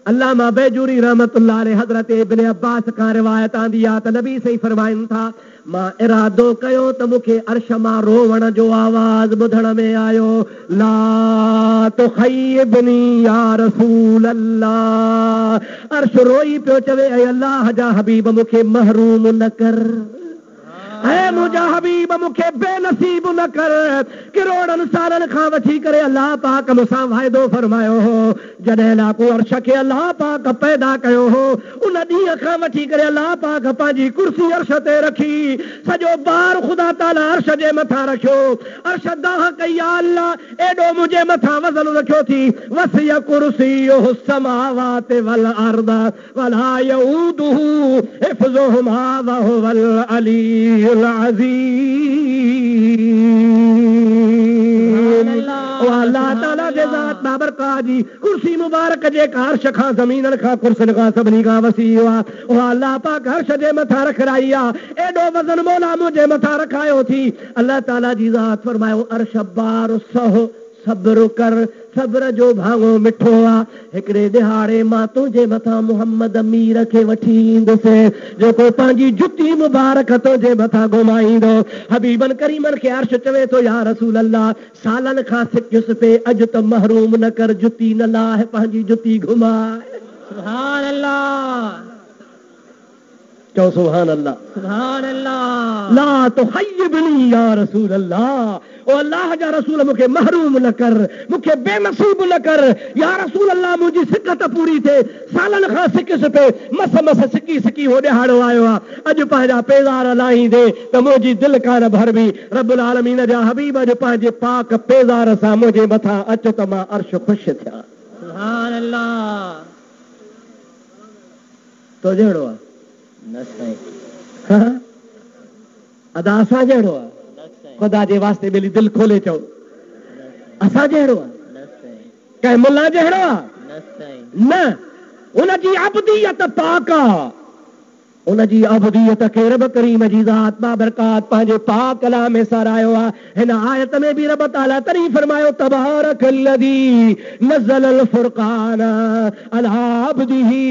अल्लाह मां बेजूरी रहमतुल्लाह अलैह हज़रत इब्न अब्बास खां रिवायत आंदी आहे त नबी सही फरमाइनि था, मां इरादो कयो त मूंखे अर्श मां रोवण जो आवाज़ ॿुधण में आयो, ला तुख़य्यिबनी या रसूल अल्लाह। अर्श रोई पियो चवे, ऐं अल्लाह जा हबीब मूंखे महरूम न कर। ऐ मुंहिंजा हबीब मूंखे बेनसीब न कर। करोड़नि सालनि खां वठी करे अल्लाह पाक मूंसां वाइदो फरमायो हो। जॾहिं लाको अर्श खे अल्लाह पाक पैदा कयो हो, उन ॾींहं खां वठी करे अल्लाह पाक पंहिंजी कुर्सी अर्श ते रखी, सॼो बार ख़ुदा ताला अर्श जे मथां रखियो। अर्श दाह कई, या अल्लाह एॾो मुंहिंजे मथां वज़न रखियो थी। वसिय कुर्सियुहु समावाति वल अर्द वला यऊदुहु हिफ्ज़ुहुमा व हुवल अलीयुल अज़ीम। अल्लाह ताला जे ज़ात बाबरकात जी कुर्सी मुबारक जे अर्श खां ज़मीननि खां कुर्सियुनि खां सभिनी खां वसी आहे। अल्लाह पाक अर्श जे मथां रखाई आहे। एॾो वज़न मौला मुंहिंजे मथां रखायो थी। अल्लाह ताला जी ज़ात फरमायो, अर्श बार सहो सब्र कर, सब्र जो भाङो मिठो आहे। हिकिड़े दिहाड़े मां तुंहिंजे मथां मुहम्मद अमीर खे वठी ईंदुसि, जेको पंहिंजी जुती मुबारक तुंहिंजे मथां घुमाईंदो। हबीबन करीमन खे अर्श चवे थो, या रसूल अल्लाह सालनि खां सिकियुसि पे, अॼु त महरूम न कर, जुती न लाहे, पंहिंजी जुती घुमाए। सुभान अल्लाह, चओ सुभान अल्लाह, सुभान अल्लाह। ला तुहय्यिबनी या रसूल अल्लाह, ओ अल्लाह जा रसूल मूंखे महरूम न कर, मूंखे बेनसीब न कर। या रसूल अल्लाह मुंहिंजी सिकत पूरी थिए। सालनि खां सिकियुसि पे, मस मस सिकी सिकी हो ॾिहाड़ो आयो आहे। अॼु पंहिंजा पेज़ार लाहींदे त मुंहिंजी दिलि कान भरबी। रब्बुल आलमीन जा हबीब अॼु पंहिंजे पाक पेज़ार सां मुंहिंजे मथां अचो त मां अर्श ख़ुशि थियां। सुभान अल्लाह। तो जहिड़ो आहे अदा असां जहिड़ो आहे? ख़ुदा जे वास्ते ॿिली दिलि खोले चओ, असां जहिड़ो आहे? कंहिं मुल्ला जहिड़ो आहे? न, उनजी अबदियत पाक आहे। उनजी अबदियत खे रब करीम जी ज़ात बाबरकात पंहिंजे पाक कलाम में सारायो आहे। हिन आयत में बि रब ताला तरी फरमायो, तबारकल्लज़ी नज़्ज़लल फ़ुरक़ान अला अब्दिही।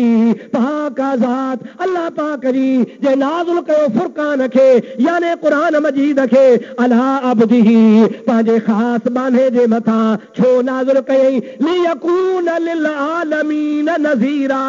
पाक ज़ात अल्लाह पाक जी जे नाज़िल कयो फ़ुरक़ान खे, याने क़ुरान मजीद खे, अला अब्दिही पंहिंजे ख़ासि बाने जे मथां छो नाज़िल कयई? लियकून लिल आलमीन नज़ीरा,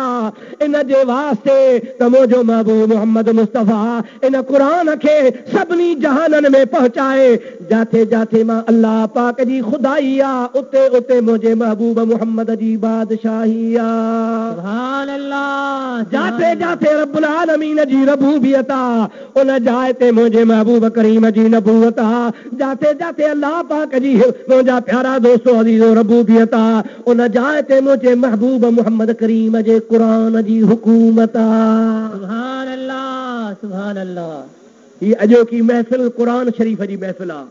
इन जे वास्ते त मुंहिंजो महबूब मोहम्मद मुस्तफ़ा इन क़ुरान खे सभिनी जहाननि में पहुचाए। जाते जाते मां अल्लाह पाक जी खुदाई आहे, उते उते मुंहिंजे महबूब मोहम्मद जी बादशाही आहे। सुभान अल्लाह। जाते जाते रब्बुल आलमीन जी रबूबियत आहे, उन जाइ ते मुंहिंजे महबूब करीम जी नबूवत आहे। जाते जाते अल्लाह पाक जी मुंहिंजा प्यारा दोस्तो अज़ीज़ो रबूबियत आहे, उन जाइ ते मुंहिंजे महबूब मोहम्मद करीम जे क़ुरान जी हुकूमत आहे। सुभान अल्लाह, सुभान अल्लाह। ये अजो की महफिल कुरान शरीफ जी महफिल आहे।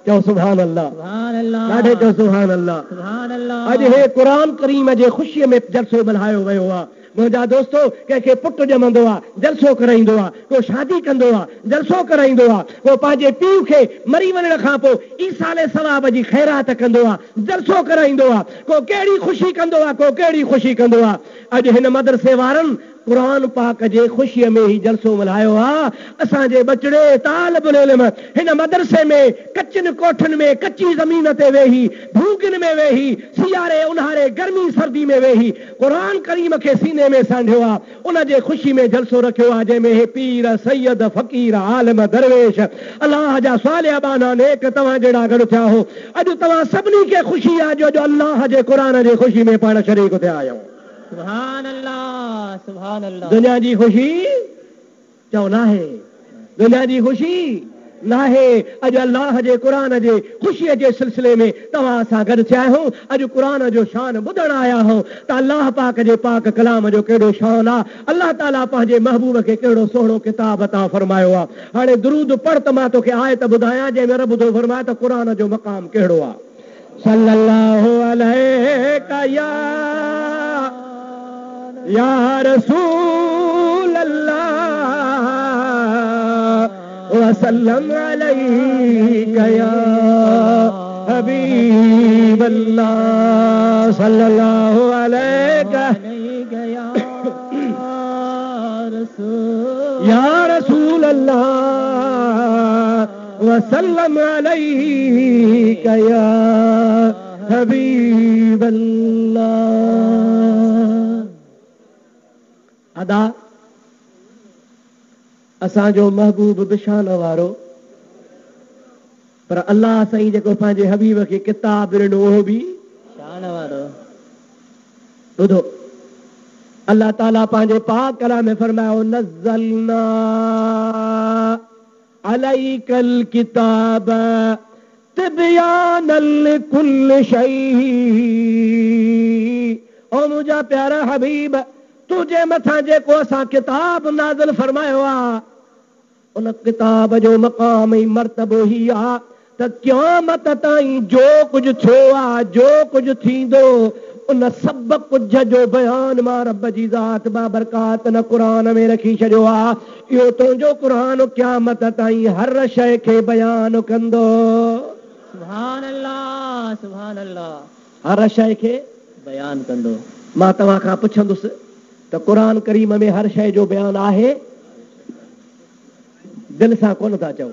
चओ सुभान अल्लाह, सुभान अल्लाह, ॾाढे चओ सुभान अल्लाह, सुभान अल्लाह। अॼु हे क़ुरान करीम जे ख़ुशीअ में जलसो मल्हायो वियो आहे। मुंहिंजा दोस्तो, कंहिंखे पुटु ॼमंदो आहे जलसो कराईंदो आहे, को शादी कंदो आहे जलसो कराईंदो आहे, को पंहिंजे पीउ खे मरी वञण खां पोइ ईसाले सवाब जी ख़ैरात कंदो आहे, जलसो कराईंदो आहे, को कहिड़ी ख़ुशी कंदो आहे, को कहिड़ी ख़ुशी कंदो आहे। अॼु हिन मदरसे वारनि क़ुरान पाक जे ख़ुशीअ में ही जलसो मल्हायो आहे। असांजे बचड़े तालिबुल इल्म हिन मदरसे में कचिन कोठनि में, कच्ची ज़मीन ते वेही, भूगिन में वेही, सियारे उन्हारे गर्मी सर्दी में वेही क़ुरान करीम खे सीने में सांढियो आहे। उन जे ख़ुशी में जलसो रखियो आहे, जंहिंमें हे पीर सैयद फ़क़ीर आलिम दरवेश अल्लाह जा सालिह बाना नेक तव्हां जहिड़ा गॾु थिया हो। अॼु तव्हां सभिनी खे ख़ुशी आहे जो अल्लाह जे क़ुरान जे ख़ुशी में पाण शरीक थिया आहियूं। सुभान अल्लाह, सुभान अल्लाह। दुनिया जी ख़ुशी चओ नाहे, दुनिया जी ख़ुशी नाहे। अॼु अल्लाह जे क़ुरान जे ख़ुशीअ जे सिलसिले में तव्हां सां गॾु थिया आहियूं। अॼु क़ुरान जो शान ॿुधण आया आहियूं त अल्लाह पाक जे पाक कलाम जो कहिड़ो शान आहे। अल्लाह ताला पंहिंजे महबूब खे कहिड़ो सुहिणो किताब अता फरमायो आहे। हाणे दुरूद पढ़ त मां तोखे आयत ॿुधायां जंहिंमें रब थो फरमाए त क़ुरान जो मक़ाम कहिड़ो आहे। सल्लल्लाहु अलैहि या रसूल अल्लाह वसल्लम अलैका या हबीब अल्लाह, सल्लल्लाहु अलैका या रसूल अल्लाह वसल्लम अलैका या हबीब अल्लाह। अदा असांजो महबूब बि शान वारो, पर अल्लाह साईं जेको पंहिंजे हबीब खे किताब ॾिनो उहो बि शान वारो। ॿुधो, अल्लाह ताला पंहिंजे पाक कलाम में फरमायो नज़्ज़लना अलैकल किताब तिबयानल लिकुल्लि शै। ओ मुंहिंजा प्यारा हबीब, तुंहिंजे मथां जेको असां किताब नाज़िल फरमायो आहे, उन किताब जो मक़ाम ऐं मर्तबो ही आहे त क़यामत ताईं जो कुझु थियो आहे, जो कुझु थींदो, उन सभु कुझ जो बयान मां रब जी ज़ात बाबरकात न क़ुरान में रखी छॾियो आहे। इहो तुंहिंजो क़ुरान क़यामत ताईं हर शइ खे बयान कंदो। सुभान अल्लाह, सुभान अल्लाह। हर शइ खे बयान कंदो। मां तव्हां खां पुछंदुसि त क़ुरान करीम में हर शइ जो बयान आहे? दिल सां कोन था चओ?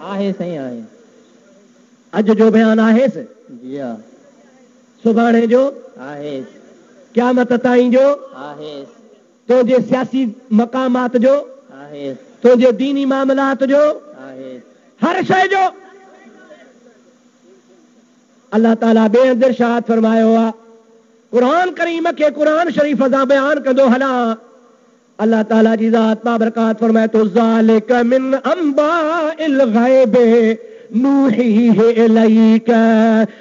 आहे साईं, आहे। अॼु जो बयान आहेसि? जी हा। सुभाणे जो आहे, क़यामत ताईं जो आहे, तुंहिंजे सियासी मक़ामात जो आहे, तुंहिंजे दीनी मामलात जो आहे, हर शइ जो। अल्लाह ताला ॿिए हंधि इरशाद फरमायो आहे, क़ुरान करीम खे क़ुरान शरीफ़ सां बयान कंदो हलां। अल्लाह ताला जी ज़ात बाबरकात फरमाए तो ज़ालिक मिन अंबाइल ग़ैब नूहीही इलैक।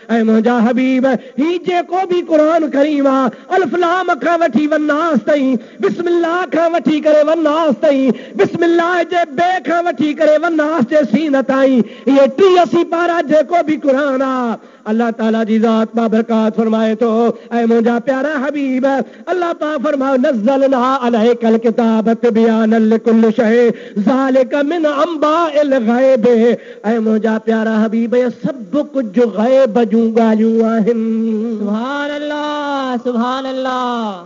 ऐं मुंहिंजा हबीब, ही जेको बि क़ुरान करीम आहे, अल्फ लाम खां वठी वन्नास ताईं, बिस्मिल्लाह खां वठी करे वन्नास ताईं, बिस्मिल्लाह जे बे खां वठी करे वन्नास जे सीन ताईं, इहे 83 पारा जेको बि क़ुरान आहे, अल्लाह ताला जी ज़ात बाबरकात फरमाए थो, ऐं मुंहिंजा प्यारा हबीब, अल्लाह पाक फरमायो नज़्ज़लना अलैकल किताब तिबयानल लिकुल्लि शै ज़ालिक मिन अंबाइल ग़ैब। ऐं मुंहिंजा प्यारा हबीब, ये सभु कुझु ग़ैब जूं ॻाल्हियूं आहिनि। सुभान अल्लाह, सुभान अल्लाह।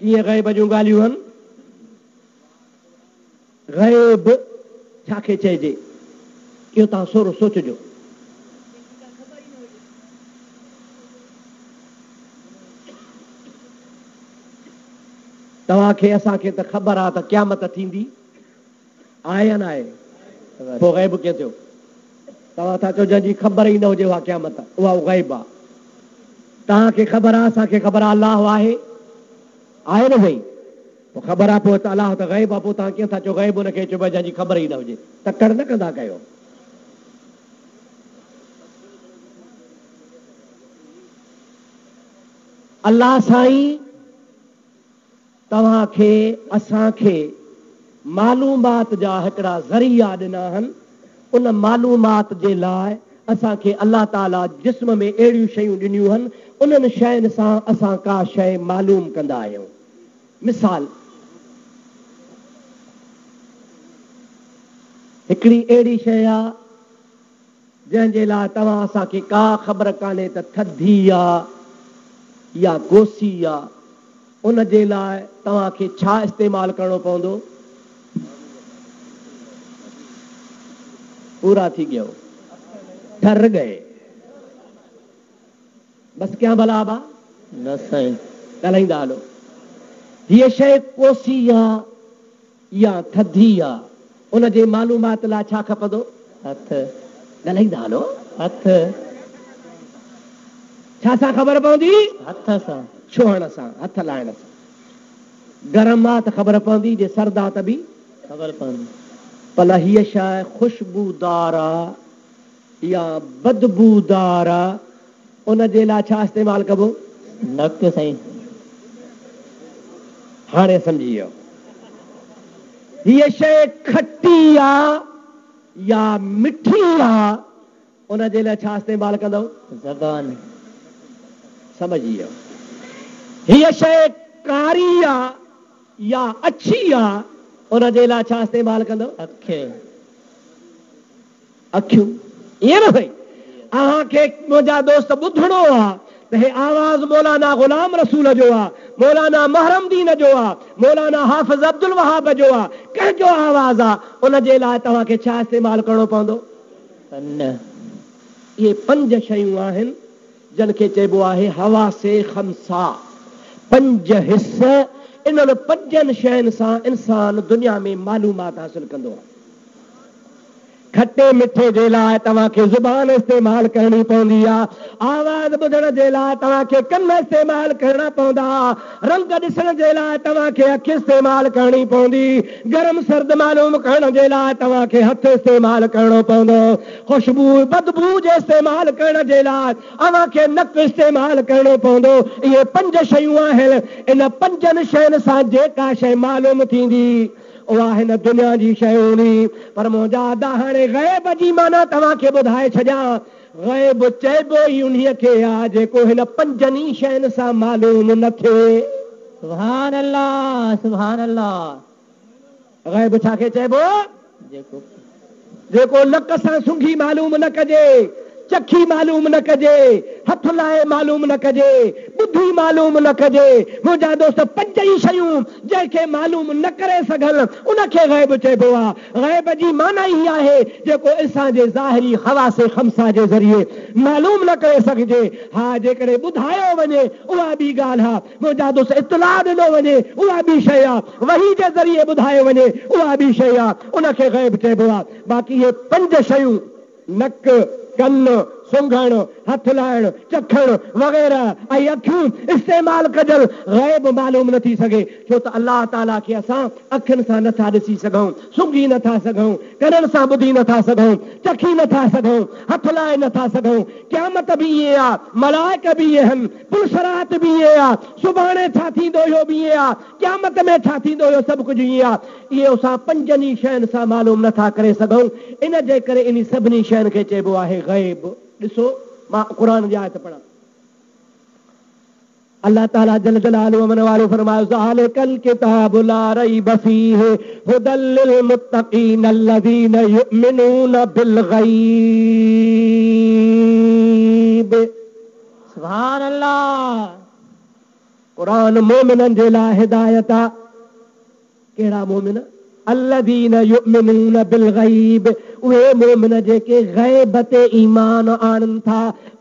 कीअं ग़ैब जूं ॻाल्हियूं आहिनि? ग़ैब छाखे चइजे, इहो तव्हां थोरो सोचिजो। तव्हांखे असांखे त ख़बर आहे त क़यामत थींदी आहे या न आहे, पोइ ग़ैब कीअं थियो? तव्हां था चओ जंहिंजी ख़बर ई न हुजे उहा क़यामत, उहा ग़ैब आहे। तव्हांखे ख़बर आहे, असांखे ख़बर आहे अलाह आहे, आहे न भई? पोइ ख़बर आहे, पोइ त अलाह त ग़ैब आहे, पोइ तव्हां कीअं था चओ ग़ैब हुनखे चइबो आहे जंहिंजी ख़बर ई न हुजे? तकड़ न कंदा कयो। अल्लाह साईं तव्हांखे असांखे मालूमात जा हिकिड़ा ज़रिया ॾिना आहिनि। उन मालूमात जे लाइ असांखे अल्लाह ताला जिस्म में अहिड़ियूं शयूं ॾिनियूं आहिनि, उन्हनि शयुनि सां असां का शइ मालूम कंदा आहियूं। मिसाल, हिकिड़ी अहिड़ी शइ आहे जंहिंजे लाइ तव्हां असांखे का ख़बर कान्हे त थधी आहे या कोसी आहे, उन जे लाइ तव्हांखे छा इस्तेमालु करणो पवंदो? पूरा थी गयो, ठर गए। बस क्या भला बा न साईं ॻाल्हाईंदा हलो। हीअ शइ कोसी आहे या थधी आहे, उन जे मालूमात लाइ छा खपंदो? हथ। ॻाल्हाईंदा हलो। हथ। छा सां ख़बर पवंदी? हथ सां, छुहण सां, हथ लाइण सां। गरम आहे त ख़बर पवंदी, जे सर्द आहे त बि ख़बर पवंदी। भला हीअ शइ ख़ुशबूदार आहे या बदबूदार आहे, उन जे लाइ छा इस्तेमालु कबो? नक साईं। हाणे सम्झी वियो। हीअ शइ खटी आहे या मिठी आहे, उन जे लाइ छा इस्तेमालु कंदव? ज़बान। समझी वियो। हीअ शइ कारी आहे या अछी आहे, उन जे लाइ छा इस्तेमालु कंदव? अखि। अखियूं। ईअं न भई? असांखे मुंहिंजा दोस्त ॿुधणो आहे त हे आवाज़ मौलाना गुलाम रसूल जो आहे, मौलाना महरमदीन जो आहे, मौलाना हाफ़िज़ अब्दुल वहाब जो आहे, कंहिंजो आवाज़ आहे, उन जे लाइ तव्हांखे छा इस्तेमालु करणो पवंदो? कन। इहे 5 शयूं आहिनि जिन खे चइबो आहे हवा से खमसा। 5 हिस्स इन्हनि 5 शयुनि सां इंसान दुनिया में मालूमात हासिल कंदो आहे। खट्टे मिठे जे लाइ तव्हांखे ज़ुबान इस्तेमाल करणी पवंदी आहे, आवाज़ ॿुधण जे लाइ तव्हांखे कन इस्तेमाल करणा पवंदा, रंग ॾिसण जे लाइ तव्हांखे अखि इस्तेमाल करणी पवंदी, गरम सर्द मालूम करण जे लाइ तव्हांखे हथ इस्तेमाल करणो पवंदो, ख़ुशबू बदबू जे इस्तेमाल करण जे लाइ तव्हांखे नक इस्तेमाल करणो पवंदो। इहे 5 शयूं आहिनि। इन 5 शयुनि सां जेका शइ मालूम थींदी उहा हिन दुनिया जी शइ हूंदी। पर मुंहिंजा अदा हाणे ग़ैब जी माना तव्हांखे ॿुधाए छॾियां। ग़ैब चइबो ई उन्हीअ खे आहे जेको हिन 5 शयुनि सां मालूम न थिए। सुभान अल्लाह, सुभान अल्लाह। ग़ैब छाखे चइबो? जेको नक सां सुंघी मालूम न कजे, चखी मालूम न कजे, हथ लाए मालूम न कजे, बुद्धि मालूम न कजे। मुंहिंजा दोस्त 5 शयूं जंहिंखे मालूम न करे सघनि उनखे ग़ैब चइबो आहे। ग़ैब जी माना ई आहे जेको इंसान जे ज़ाहिरी खवास खमसा जे ज़रिए मालूम न करे सघिजे। हा, जेकॾहिं ॿुधायो वञे उहा ॿी ॻाल्हि आहे। मुंहिंजा दोस्त इत्तला ॾिनो वञे उहा ॿी शइ आहे, वही जे ज़रिए ॿुधायो वञे उहा ॿी शइ आहे, उनखे ग़ैब चइबो आहे। बाक़ी इहे 5 शयूं नक, कन, सुंघण, हथ लाइण, चखण वग़ैरह ऐं अखियूं इस्तेमाल कजल ग़ैब मालूम न थी सघे। छो त अल्लाह ताला खे असां अखियुनि सां नथा ॾिसी सघूं, सुंघी नथा सघूं, कननि सां ॿुधी नथा सघूं, चखी नथा सघूं, हथ लाए नथा सघूं। क़यामत बि इहे आहे, मलाइक बि इहे आहिनि, पुलसरात बि इहे आहे, सुभाणे छा थींदो इहो बि इहे आहे, क़यामत में छा थींदो इहो सभु कुझु इहे आहे। इहे असां 5 शयुनि सां मालूम नथा करे सघूं। इन जे करे इन सभिनी शयुनि खे चइबो आहे ग़ैब। ॾिसो, मां क़ुरान जी आयत पढ़ां। अल्लाह ताला जल जलालुहु अमन वालो फरमायो ज़ालिकल किताबु ला रैब फीह हुदल लिल मुत्तक़ीन अल्लज़ीन युमिनून बिल गैब। सुभान अल्लाह। क़ुरान मोमिननि जे लाइ हिदायत आहे। कहिड़ा मोमिन? अल्लज़ीन युमिनून बिल गैब, उहे मोमिन जेके गैब ते ईमान आणनि था,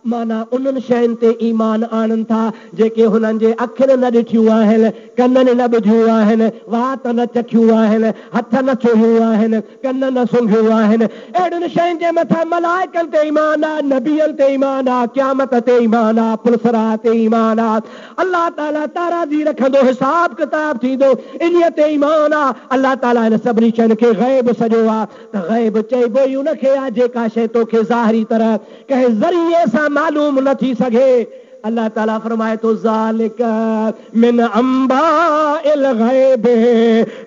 माना उन्हनि शयुनि ते ईमान आणनि था जेके हुननि जे अखियुनि न ॾिठियूं आहिनि, कननि न ॿुधियूं आहिनि, वात न चखियूं आहिनि, हथ न छुहियूं आहिनि, कन न सुंघियूं आहिनि। अहिड़ियुनि शयुनि जे मथां मलाइकनि ते ईमान आहे, नबियनि ते ईमान आहे, क़यामत ते ईमान आहे, पुलसरात ते ईमान आहे, अल्लाह ताला ताराज़ी रखंदो, हिसाब किताब थींदो, इन्हीअ ते ईमान आहे। अल्लाह ताला हिन सभिनी शयुनि खे ग़ैब सॼो आहे। त ग़ैब चइबो ई उनखे आहे जेका शइ तोखे ज़ाहिरी तरह कंहिं ज़रिए सां मालूम न थी सघे। अल्लाह ताला फरमाए तो ज़ालिक मिन अंबाइल गैब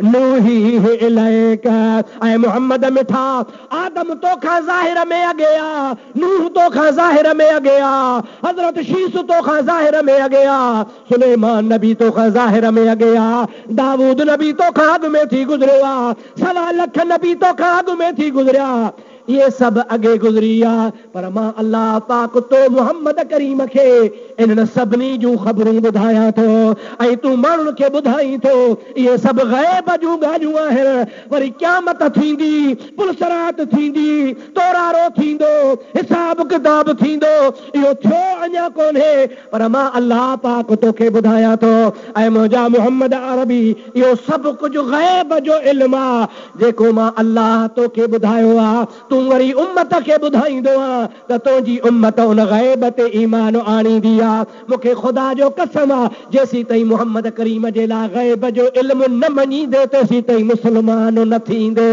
नूहीहि इलैका। ऐं मोहम्मद मिठा, आदम तोखां ज़ाहिर में अॻे आ, नूह तोखां ज़ाहिर में अॻे आ, हज़रत शीस तोखां ज़ाहिर में अॻे आ, सुलेमान नबी तोखां ज़ाहिर में अॻे आ, दाऊद नबी तोखां अॻु में थी गुज़रियो आ, 1.25 लख नबी तोखां अॻु में थी गुज़रिया। ये सभु अॻे गुज़री आहे। पर मां अल्लाह पाक तो मोहम्मद करीम खे इन्हनि सभिनी जूं ख़बरूं ॿुधायां थो ऐं तूं माण्हुनि खे ॿुधाई थो। इहे सभु ग़ैब जूं ॻाल्हियूं आहिनि। वरी क़यामत थींदी, पुलसरात थींदी, तोरारो थींदो, हिसाब किताब थींदो, इहो थियो अञा कोन्हे। पर मां अल्लाह पाक तोखे ॿुधायां थो ऐं मुंहिंजा मोहम्मद अरबी, इहो सभु कुझु ग़ैब जो इल्मु आहे जेको मां अल्लाह तोखे ॿुधायो आहे। तूं वरी उम्मत खे ॿुधाईंदो आहे त तुंहिंजी उम्मत उन ग़ैब ते ईमान आणींदी आहे। मूंखे ख़ुदा जो कसम आहे, जेसीं ताईं मोहम्मद करीम जे लाइ ग़ैब जो इल्मु न मञींदे तेसीं ताईं मुस्लमान न थींदे।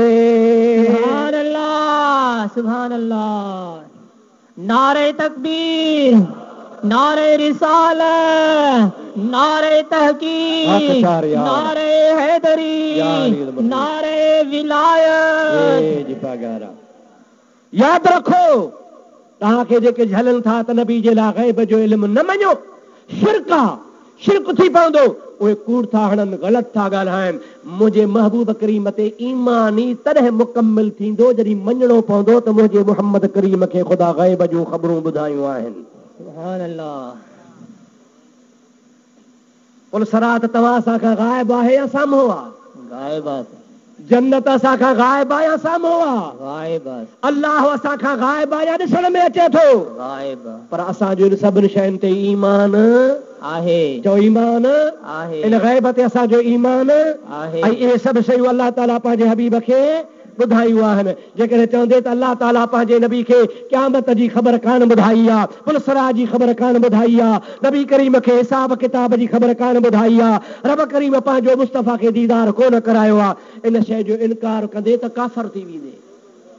सुभान अल्लाह, सुभान अल्लाह। नारे तकबीर, नारे रिसालत, नारे तहकीक, नारे हैदरी, नारे विलायत। याद रखो, तव्हांखे जेके झलनि था त नबी जे लाइ ग़ैब जो इल्मु न मञो, शिरक आहे, शिरक थी पवंदो। उहे कूड़ था हणनि, ग़लति था ॻाल्हाइनि। मुंहिंजे महबूब करीम ते ईमान ई तॾहिं मुकमिल थींदो जॾहिं मञणो पवंदो त मुंहिंजे मोहम्मद करीम खे ख़ुदा ग़ैब जूं ख़बरूं ॿुधायूं आहिनि। सुभान अल्लाह। पुलसरात तव्हां असांखां ग़ाइब आहे या साम्हूं आहे? ग़ाइब आहे। जन्नत असां खां गायब आहे या साम्हूं आहे? गायब अल्लाह असां खां गायब आहे या ॾिसण में अचे थो? गायब पर असांजो इन सभिनी शयुनि ते ईमान आहे जो ईमान आहे इन गैब ते असांजो ईमान आहे ऐं इहे सभु शयूं अल्लाह ताला पंहिंजे हबीब खे ॿुधायूं आहिनि। जेकॾहिं चवंदे त अल्लाह ताला पंहिंजे नबी खे क़यामत जी ख़बर कान ॿुधाई आहे, पुलसरा जी ख़बर कान ॿुधाई आहे, नबी करीम खे हिसाब किताब जी ख़बर कान ॿुधाई आहे, रब करीम पंहिंजो मुस्तफ़ा खे दीदार कोन करायो आहे, इन शइ जो इनकार कंदे त काफ़र थी वेंदे,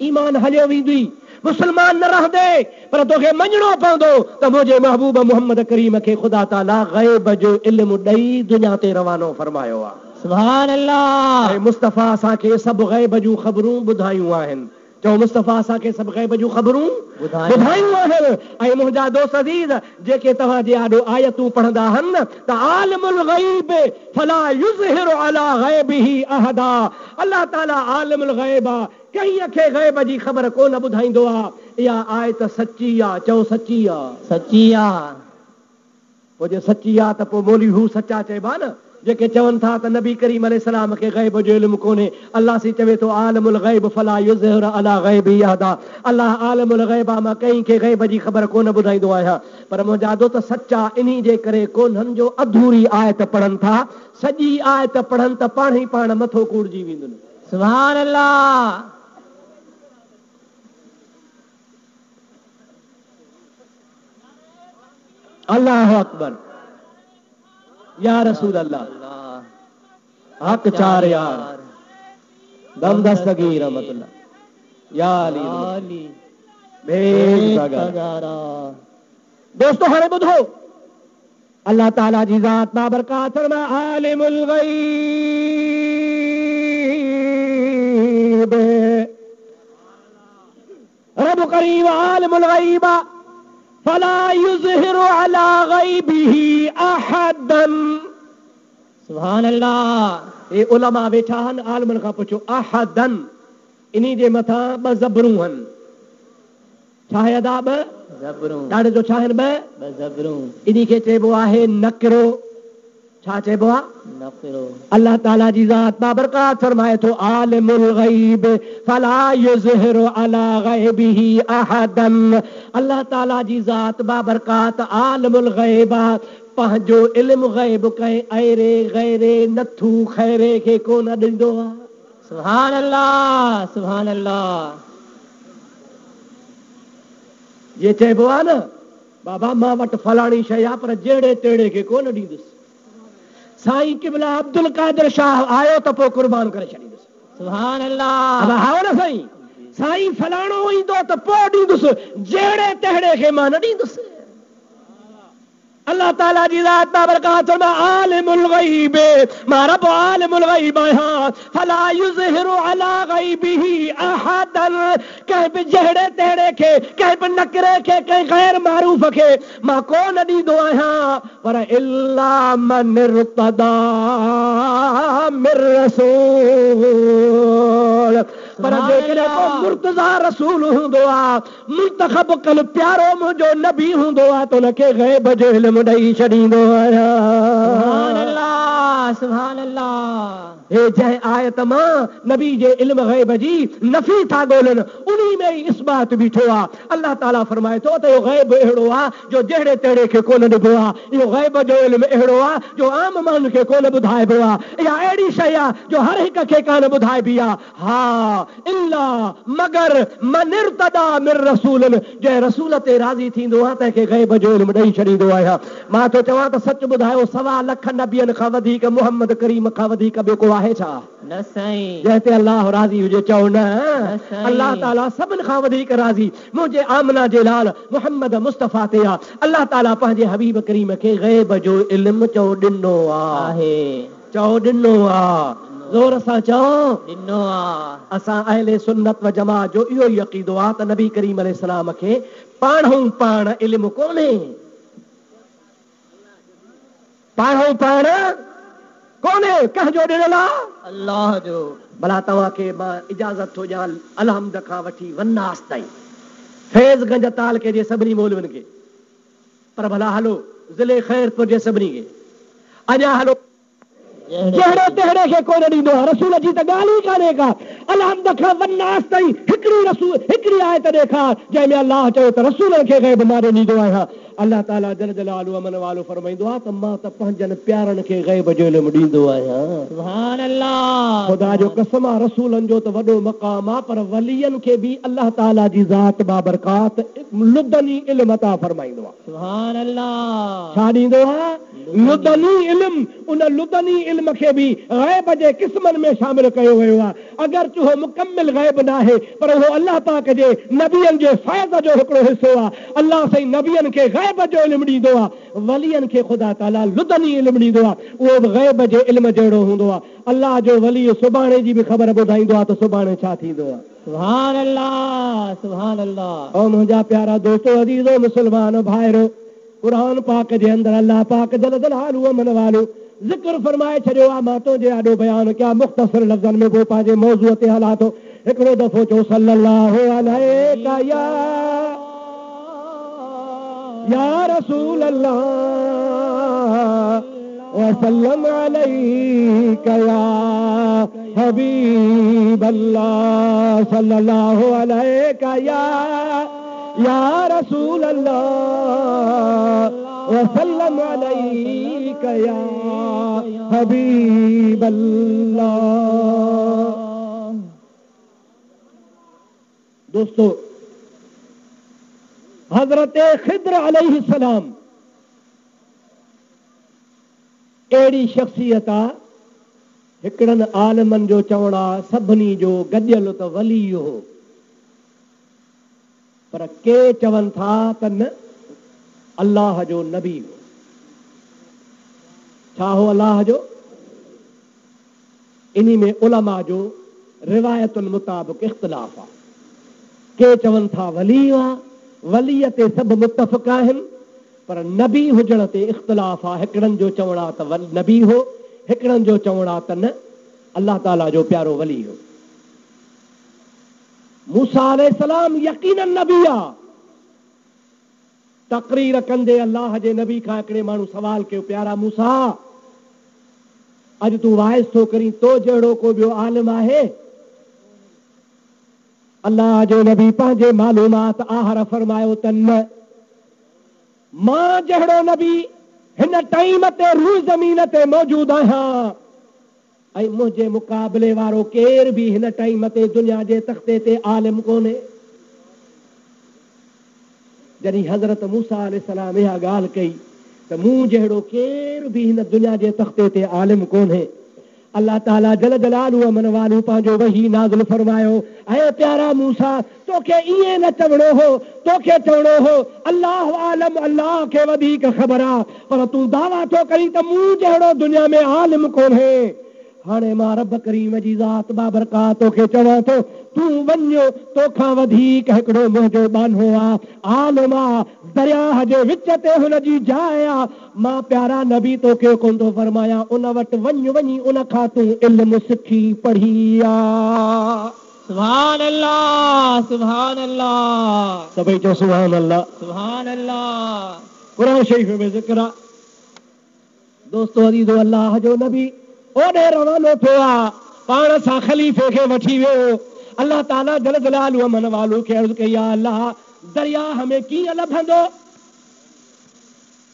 ईमान हलियो वेंदी, मुस्लमान न रहंदे। पर तोखे मञणो पवंदो त मुंहिंजे महबूब मोहम्मद करीम खे ख़ुदा ताला गैब जो इल्मु ॾेई दुनिया ते रवानो फरमायो आहे। सुभान अल्लाह। ऐं मुस्तफ़ा असांखे सभु गैब जूं ख़बरूं ॿुधायूं आहिनि। चओ मुस्तफ़ा असांखे सभु गैब जूं ख़बरूं ॿुधायूं आहिनि। ऐं मुंहिंजा दोस्त अज़ीज़ जेके तव्हांजे आॾो आयतूं पढ़ंदा आहिनि त आलिमुल गैब फला युज़हिरु अला गैबिही अहदा, अल्लाह ताला आलिमुल गैब आहे, कंहिं खे गैब जी ख़बर कोन ॿुधाईंदो आहे। इहा आयत सची आहे। चओ सची आहे। सची आहे। पोइ जे सची आहे त पोइ मोली हू सचा चइबा न जेके चवनि था त नबी करीम अलैहिस्सलाम खे गैब जो इल्मु कोन्हे। अल्लाह सी चवे थो आलिमुल गैब फला युज़हिरु अला गैबिही अहदा, अल्लाह आलिमुल गैब मां कंहिं खे गैब जी ख़बर कोन ॿुधाईंदो आहियां। पर मुंहिंजा दोस्त सचा इन्ही जे करे कोन्हनि जो अधूरी आयत पढ़नि था, सॼी आयत पढ़नि त पाण ई पाण मथो कूड़जी वेंदुनि। सुभान अल्लाह। अल्लाह अकबर। या रसूल अल्लाह, हक चार यार, दम दस्तगीर रहमतुल्लाह, या अली बेगुज़ारा। दोस्तों हाणे ॿुधो, अल्लाह ताला जी ज़ात बाबरकात फरमा आलिमुल गैब, रब करीम आलिमुल गैब फला युज़हिरु अला गैबिही अहदन। सुभान अल्लाह। ये उलमा वेठा आहिनि, आलिमनि खां पुछो अहदन, इन्ही जे मथां ॿ ज़बरूं आहिनि। छा आहे अदा? ॿ ज़बरूं। ॾाढे जो छा आहिनि? ॿ ज़बरूं। इन्ही खे चइबो आहे नकिरो। छा चइबो आहे? नकिरो। अल्लाह ताला जी ज़ात बाबरकात फरमाए थो आलिमुल गैब फला युज़हिरु अला गैबिही अहदन। अल्लाह ताला जी ज़ात बाबरकात आलिमुल गैब पंहिंजो इल्मु गैब कंहिं अहिड़े गैरे नथू खैरे खे कोन ॾींदो आहे। सुभान अल्लाह। सुभान अल्लाह। ये चइबो आहे न बाबा मां वटि फलाणी शइ आहे पर जहिड़े तहिड़े खे कोन ॾींदुसि। साईं क़िबला अब्दुल कादिर शाह आयो त पोइ कुर्बान करे छॾींदुसि। सुभान अल्लाह। हाओ न साईं, साईं फलाणो ईंदो त पोइ ॾींदुसि, जहिड़े तहिड़े खे मां न ॾींदुसि। अल्लाह ताला जी ज़ात बाबरकात फरमा आलिमुल गैब, मां रब आलिमुल गैब आहियां, फला युज़हिरु अला गैबिही अहदन। कंहिं बि जहिड़े तहिड़े खे, कंहिं बि नकिरे खे, कंहिं गैर मारूफ खे मां कोन ॾींदो आहियां। पर इल्ला मन इर्तदा मिर रसूल, पर जेकॾहिं को मुर्तज़ा रसूल हूंदो आहे, मुंतखब कल प्यारो मुंहिंजो नबी हूंदो आहे त हुनखे गैब जो इल्मु ॾेई छॾींदो आहियां। सुभान अल्लाह। सुभान अल्लाह। हे जंहिं आयत मां नबी जे इल्म गैब जी नफ़ी था ॻोल्हनि, उन्ही में ई इस्बात बीठो आहे। अल्लाह ताला फरमाए थो त इहो गैब अहिड़ो आहे जो जहिड़े तहिड़े खे कोन ॾिबो आहे। इहो गैब जो इल्मु अहिड़ो आहे जो आम माण्हुनि खे कोन ॿुधाइबो आहे। इहा अहिड़ी शइ आहे जो हर हिक खे कान ॿुधाइबी आहे। हा इल्ला मगर मन इर्तदा मिर रसूलन, जंहिं रसूल ते राज़ी थींदो आहे तंहिंखे गैब जो इल्मु ॾेई छॾींदो आहियां। मां तो चवां त सच ॿुधायो, 1.25 लख नबियनि खां वधीक मुहम्मद करीम खां वधीक ॿियो को आहे छा? न साईं। जंहिं ते अल्लाह राज़ी हुजे चओ न। अल्लाह ताला सभिनि खां वधीक राज़ी मुंहिंजे आमना जे लाल मुहम्मद मुस्तफ़ा ते आहे। अल्लाह ताला पंहिंजे हबीब करीम खे गैब जो इल्मु चओ ॾिनो आहे। चओ ॾिनो आहे। ज़ोर सां चओ ॾिनो आहे। असां अहले सुन्नत व जमात जो इहो ई अक़ीदो आहे त नबी करीम अलैहिस्सलाम खे पाणहू पाण इल्मु कोन्हे। पाणहू पाण कोन्हे, कंहिंजो ॾिनल आहे? अल्लाह जो। भला तव्हांखे मां इजाज़त थो ॾियां अलहमद खां वठी वन्नास ताईं, फैज़गंज तालके जे सभिनी मौलवियुनि खे, पर भला हलो ज़िले ख़ैरपुर जे सभिनी खे, अञा हलो जहिड़े तहिड़े खे कोन ॾींदो आहे। रसूल जी त ॻाल्हि ई कान्हे का। अलहम्द खां वन्नास ताईं हिकिड़ी आयत ॾेखार जंहिंमें अलाह चयो त रसूल खे ग़ैब मां ॾींदो आहियां। अलाह ताला जल जलालु अमन वालो फरमाईंदो आहे त मां त पंहिंजनि प्यारनि खे ग़ैब जो इल्मु ॾींदो आहियां। सुभान अल्लाह। ख़ुदा जो कसम आहे रसूलनि जो त वॾो मक़ाम आहे, पर वलियनि खे बि अलाह ताला जी ज़ात बाबरकात लुदनी इल्म अता फरमाईंदो आहे। सुभान अल्लाह। छा ॾींदो आहे? लुदनी इल्म। उन लुदनी इल्म खे बि ग़ैब जे क़िस्मनि में शामिल कयो वियो आहे। अगरचे उहो मुकमिल ग़ैब न आहे, पर उहो अलाह पाक जे नबियनि जे फ़ैज़ जो हिकिड़ो हिसो आहे। अलाह साईं नबियनि खे ग़ैब जो इल्मु ॾींदो आहे, वलियनि खे ख़ुदा ताला लुदनी इल्मु ॾींदो आहे। उहो बि ग़ैब जे इल्म जहिड़ो हूंदो आहे। अलाह जो वली सुभाणे जी बि ख़बर ॿुधाईंदो आहे त सुभाणे छा थींदो आहे। सुभान अल्लाह। सुभान अल्लाह। ऐं मुंहिंजा प्यारा दोस्तो अज़ीज़ो मुस्लमान भाइरो, क़ुरान पाक जे अंदरि अलाह पाक जल जलालु अमन वालो ज़िक्र फरमाए छॾियो आहे। मां तो जे आॾो बयानु कयां मुख़्तसर लफ़्ज़नि में पोइ पंहिंजे मौज़ूअ ते हलां थो। हिकिड़ो दफ़ो चओ सल्लल्लाहु अलैका या रसूल अल्लाह वसल्लम अलैका या हबीब अल्लाह सल्लल्लाहु अलैका या रसूल अल्लाह वसल्लम अलैका या हबीब अल्लाह। दोस्तों, हजरत खिद्र अलैहिस्सलाम अहिड़ी शख्सियत आहे, हिकिड़नि आलिमनि जो चवण आहे सभिनी जो गॾियल त वली हो, पर के चवनि था त न अल्लाह जो नबी हो। छा हो अल्लाह जो? इन्ही में उलमा जो रिवायतुनि मुताबिक़ इख़्तिलाफ़ आहे। के चवनि था वली आहे, वलीअ ते सभु मुतफ़िक़ आहिनि, पर नबी हुजण ते इख़्तिलाफ़ आहे। हिकिड़नि जो चवण आहे त नबी हो, हिकिड़नि जो चवण आहे त न अल्लाह ताला जो प्यारो वली हो। मूसा अलैहिस्सलाम यकीनन नबी आहे। तक़रीर कंदे अल्लाह जे नबी खां हिकिड़े माण्हू सवाल कयो, प्यारा मूसा अॼु तूं वाइस थो करीं, तो जहिड़ो को ॿियो आलिम आहे? अल्लाह जो नबी पंहिंजे मालूमात आहर फरमायो त न, मां जहिड़ो नबी हिन टाइम ते रूह ज़मीन ते मौजूद आहियां, ऐं मुंहिंजे मुक़ाबले वारो केर बि हिन टाइम ते दुनिया जे तख़्ते ते आलिम कोन्हे। जॾहिं हज़रत मूसा अलैहिस्सलाम इहा ॻाल्हि कई त मूं जहिड़ो केर बि हिन दुनिया जे तख़्ते ते आलिम कोन्हे, अल्लाह ताला जल जलालु अमन वालो पंहिंजो वही नाज़िल फरमायो, ऐं प्यारा मूसा तोखे ईअं न चवणो हो, तोखे चवणो हो अल्लाह आलम, अल्लाह खे वधीक ख़बर आहे, पर तूं दावा थो करी त मूं जहिड़ो दुनिया में आलिम कोन्हे। हाणे मां रब करीम जी ज़ात बाबरकात तोखे चवां थो, तूं वञो, तोखां वधीक हिकिड़ो मुंहिंजो बानो आहे, आलिम आहे, दरिया जे विच ते हुनजी जाइ आहे। मां प्यारा नबी तोखे कोन थो फरमायां उन वटि वञी उन खां तूं इल्मु सिखी पढ़ी आ। सुभान अल्लाह। सुभान अल्लाह। सभई चओ सुभान अल्लाह। सुभान अल्लाह। कुरान शरीफ़ में ज़िक्र आहे। दोस्तो अज़ीज़ो, अल्लाह जो नबी ओॾे रवानो थियो आहे, पाण सां ख़लीफ़े खे वठी वियो। अल्लाह ताला जल जलालु अमन वालो खे अर्ज़ कई, या अल्लाह दरिया में कीअं लभंदो?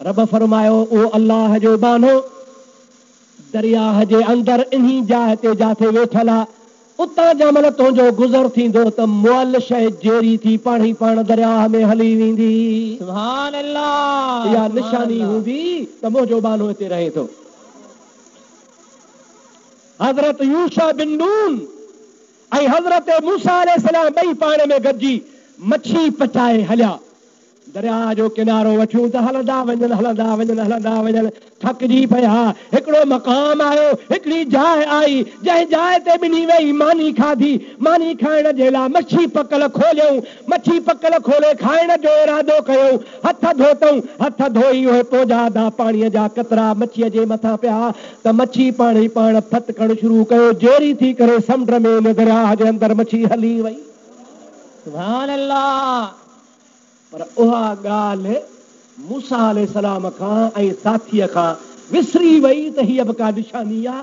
रब फरमायो, ओ अल्लाह जो बानो दरिया जे अंदरि इन्ही जाइ ते जाथे वेठल आहे, उतां जंहिंमहिल तुंहिंजो गुज़र थींदो त मुअल शइ जेरी थी पाण ई पाण दरिया में हली वेंदी। सुभान अल्लाह। इहा निशानी हूंदी त मुंहिंजो बानो हिते रहे थो। हज़रत यूशा बिन नून ऐं हज़रत मूसा अलैहिस्सलाम ॿई पाण में गॾिजी मच्छी पचाए हलिया। दरिया जो किनारो वठूं त हलंदा वञनि, थकिजी पिया। हिकिड़ो मक़ाम आयो, हिकिड़ी जाइ आई, जंहिं जाइ ते ॿिन्ही वेही मानी खाधी। मानी खाइण जे लाइ मच्छी पकल खोलियऊं, मच्छी पकल खोले खाइण जो इरादो कयूं, हथ धोतऊं, हथ धोई उहे पोजादा पाणीअ जा कतरा मच्छीअ जे मथां पिया त मच्छी पाण ई पाण फटकण शुरू कयो, जेरी थी करे समुंड में दरिया जे अंदरि मच्छी हली वई। सुभान अल्लाह। पर उहा ॻाल्हि मूसा अलैहिस्सलाम खां ऐं साथीअ खां विसरी वई त हीअ बि का निशानी आहे,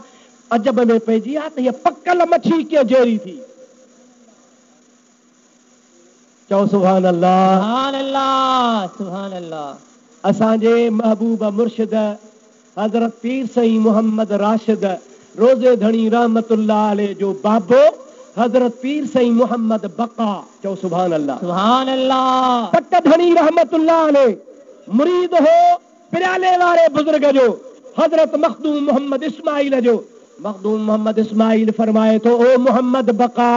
अजब में पइजी आहे त हीअ पकल मच्छी कीअं जहिड़ी थी। चओ सुभान अल्लाह। सुभान अल्लाह, सुभान अल्लाह। असांजे महबूब मुर्शिद हज़रत पीर सईं मोहम्मद राशिद रोज़े धणी रहमतुल्लाह अलैह जो बाबो हज़रत पीर सईं मोहम्मद बका। चओ सुभान अल्लाह, सुभान अल्लाह। पट धणी रहमतुल्लाह अलैह मुरीद हो पिराले वारे बुजुर्ग जो हज़रत मखदूम मोहम्मद इस्माइल जो। मखदूम मोहम्मद इस्माइल फरमाए थो, ओ मोहम्मद बका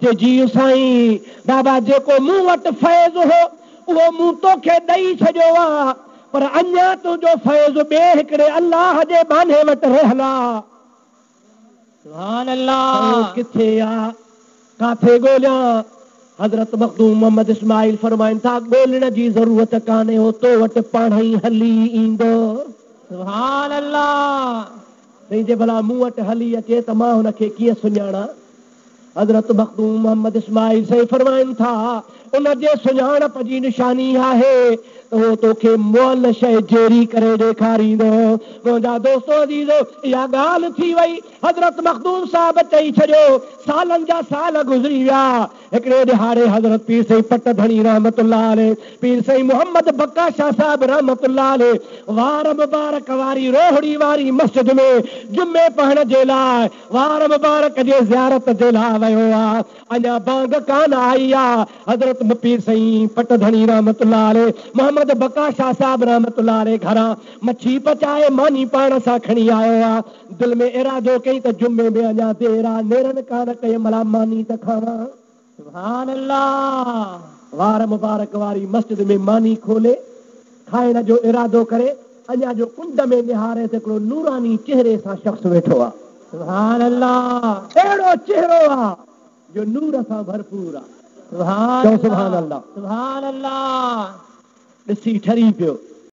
जे जी साईं बाबा जेको मूं वटि फैज़ हो उहो मूं तोखे ॾेई छॾियो आहे, पर अञा तुंहिंजो फैज़ ॿिए हिकिड़े अल्लाह जे बाने वटि रहला। सुभान अल्लाह। किथे आहे, काथे ॻोल्हियां? हज़रत मखदूम मोहम्मद इस्माइल फरमाइनि था, ॻोल्हण जी ज़रूरत कान्हे, हो तो वटि पाण ई हली ईंदो। सुभान अल्लाह। साईं जे भला मूं वटि हली अचे त मां हुनखे कीअं सुञाणा? हज़रत मखदूम मोहम्मद इस्माइल साईं फरमाइनि था, उन जे सुञाणप जी निशानी आहे त उहो तोखे मुअल शइ जहिड़ी करे ॾेखारींदो। मुंहिंजा दोस्तो अज़ीज़ो, इहा ॻाल्हि थी वई। हज़रत मखदूम साहब चई छॾियो, सालनि जा साल गुज़री विया। हिकिड़े ॾिहाड़े हज़रत पीर सईं पट धणी रहमतुल्लाह अलैह पीर सईं मोहम्मद बक्का शाह साहब रहमतुल्लाह अलैह वार मुबारक वारी रोहड़ी वारी मस्जिद में जुमे पढ़ण जे लाइ वार मुबारक जे ज़ियारत जे लाइ वियो आहे। अञा बांग कान आई आहे। हज़रत पीर सईं पट धणी रहमतुल्लाह अलैह मोहम्मद बक्का शाह साहब रहमतुल्लाह अलैह घरां मच्छी पचाए मानी पाण सां खणी आयो आहे। दिलि में इरादो कई त जुमे में अञा देर आहे, नेरनि कान कई मला मानी त खावां। सुभान अल्लाह। वार मुबारक वारी मस्जिद में मानी खोले खाइण जो इरादो करे, अञा जो कुंड में निहारे त हिकिड़ो नूरानी चेहरे सां शख़्स वेठो आहे। सुभान अल्लाह। अहिड़ो चेहरो आहे जो नूर सां भरपूर आहे। सुभान सुभान अल्लाह। सुभान अल्लाह। ॾिसी ठरी पियो।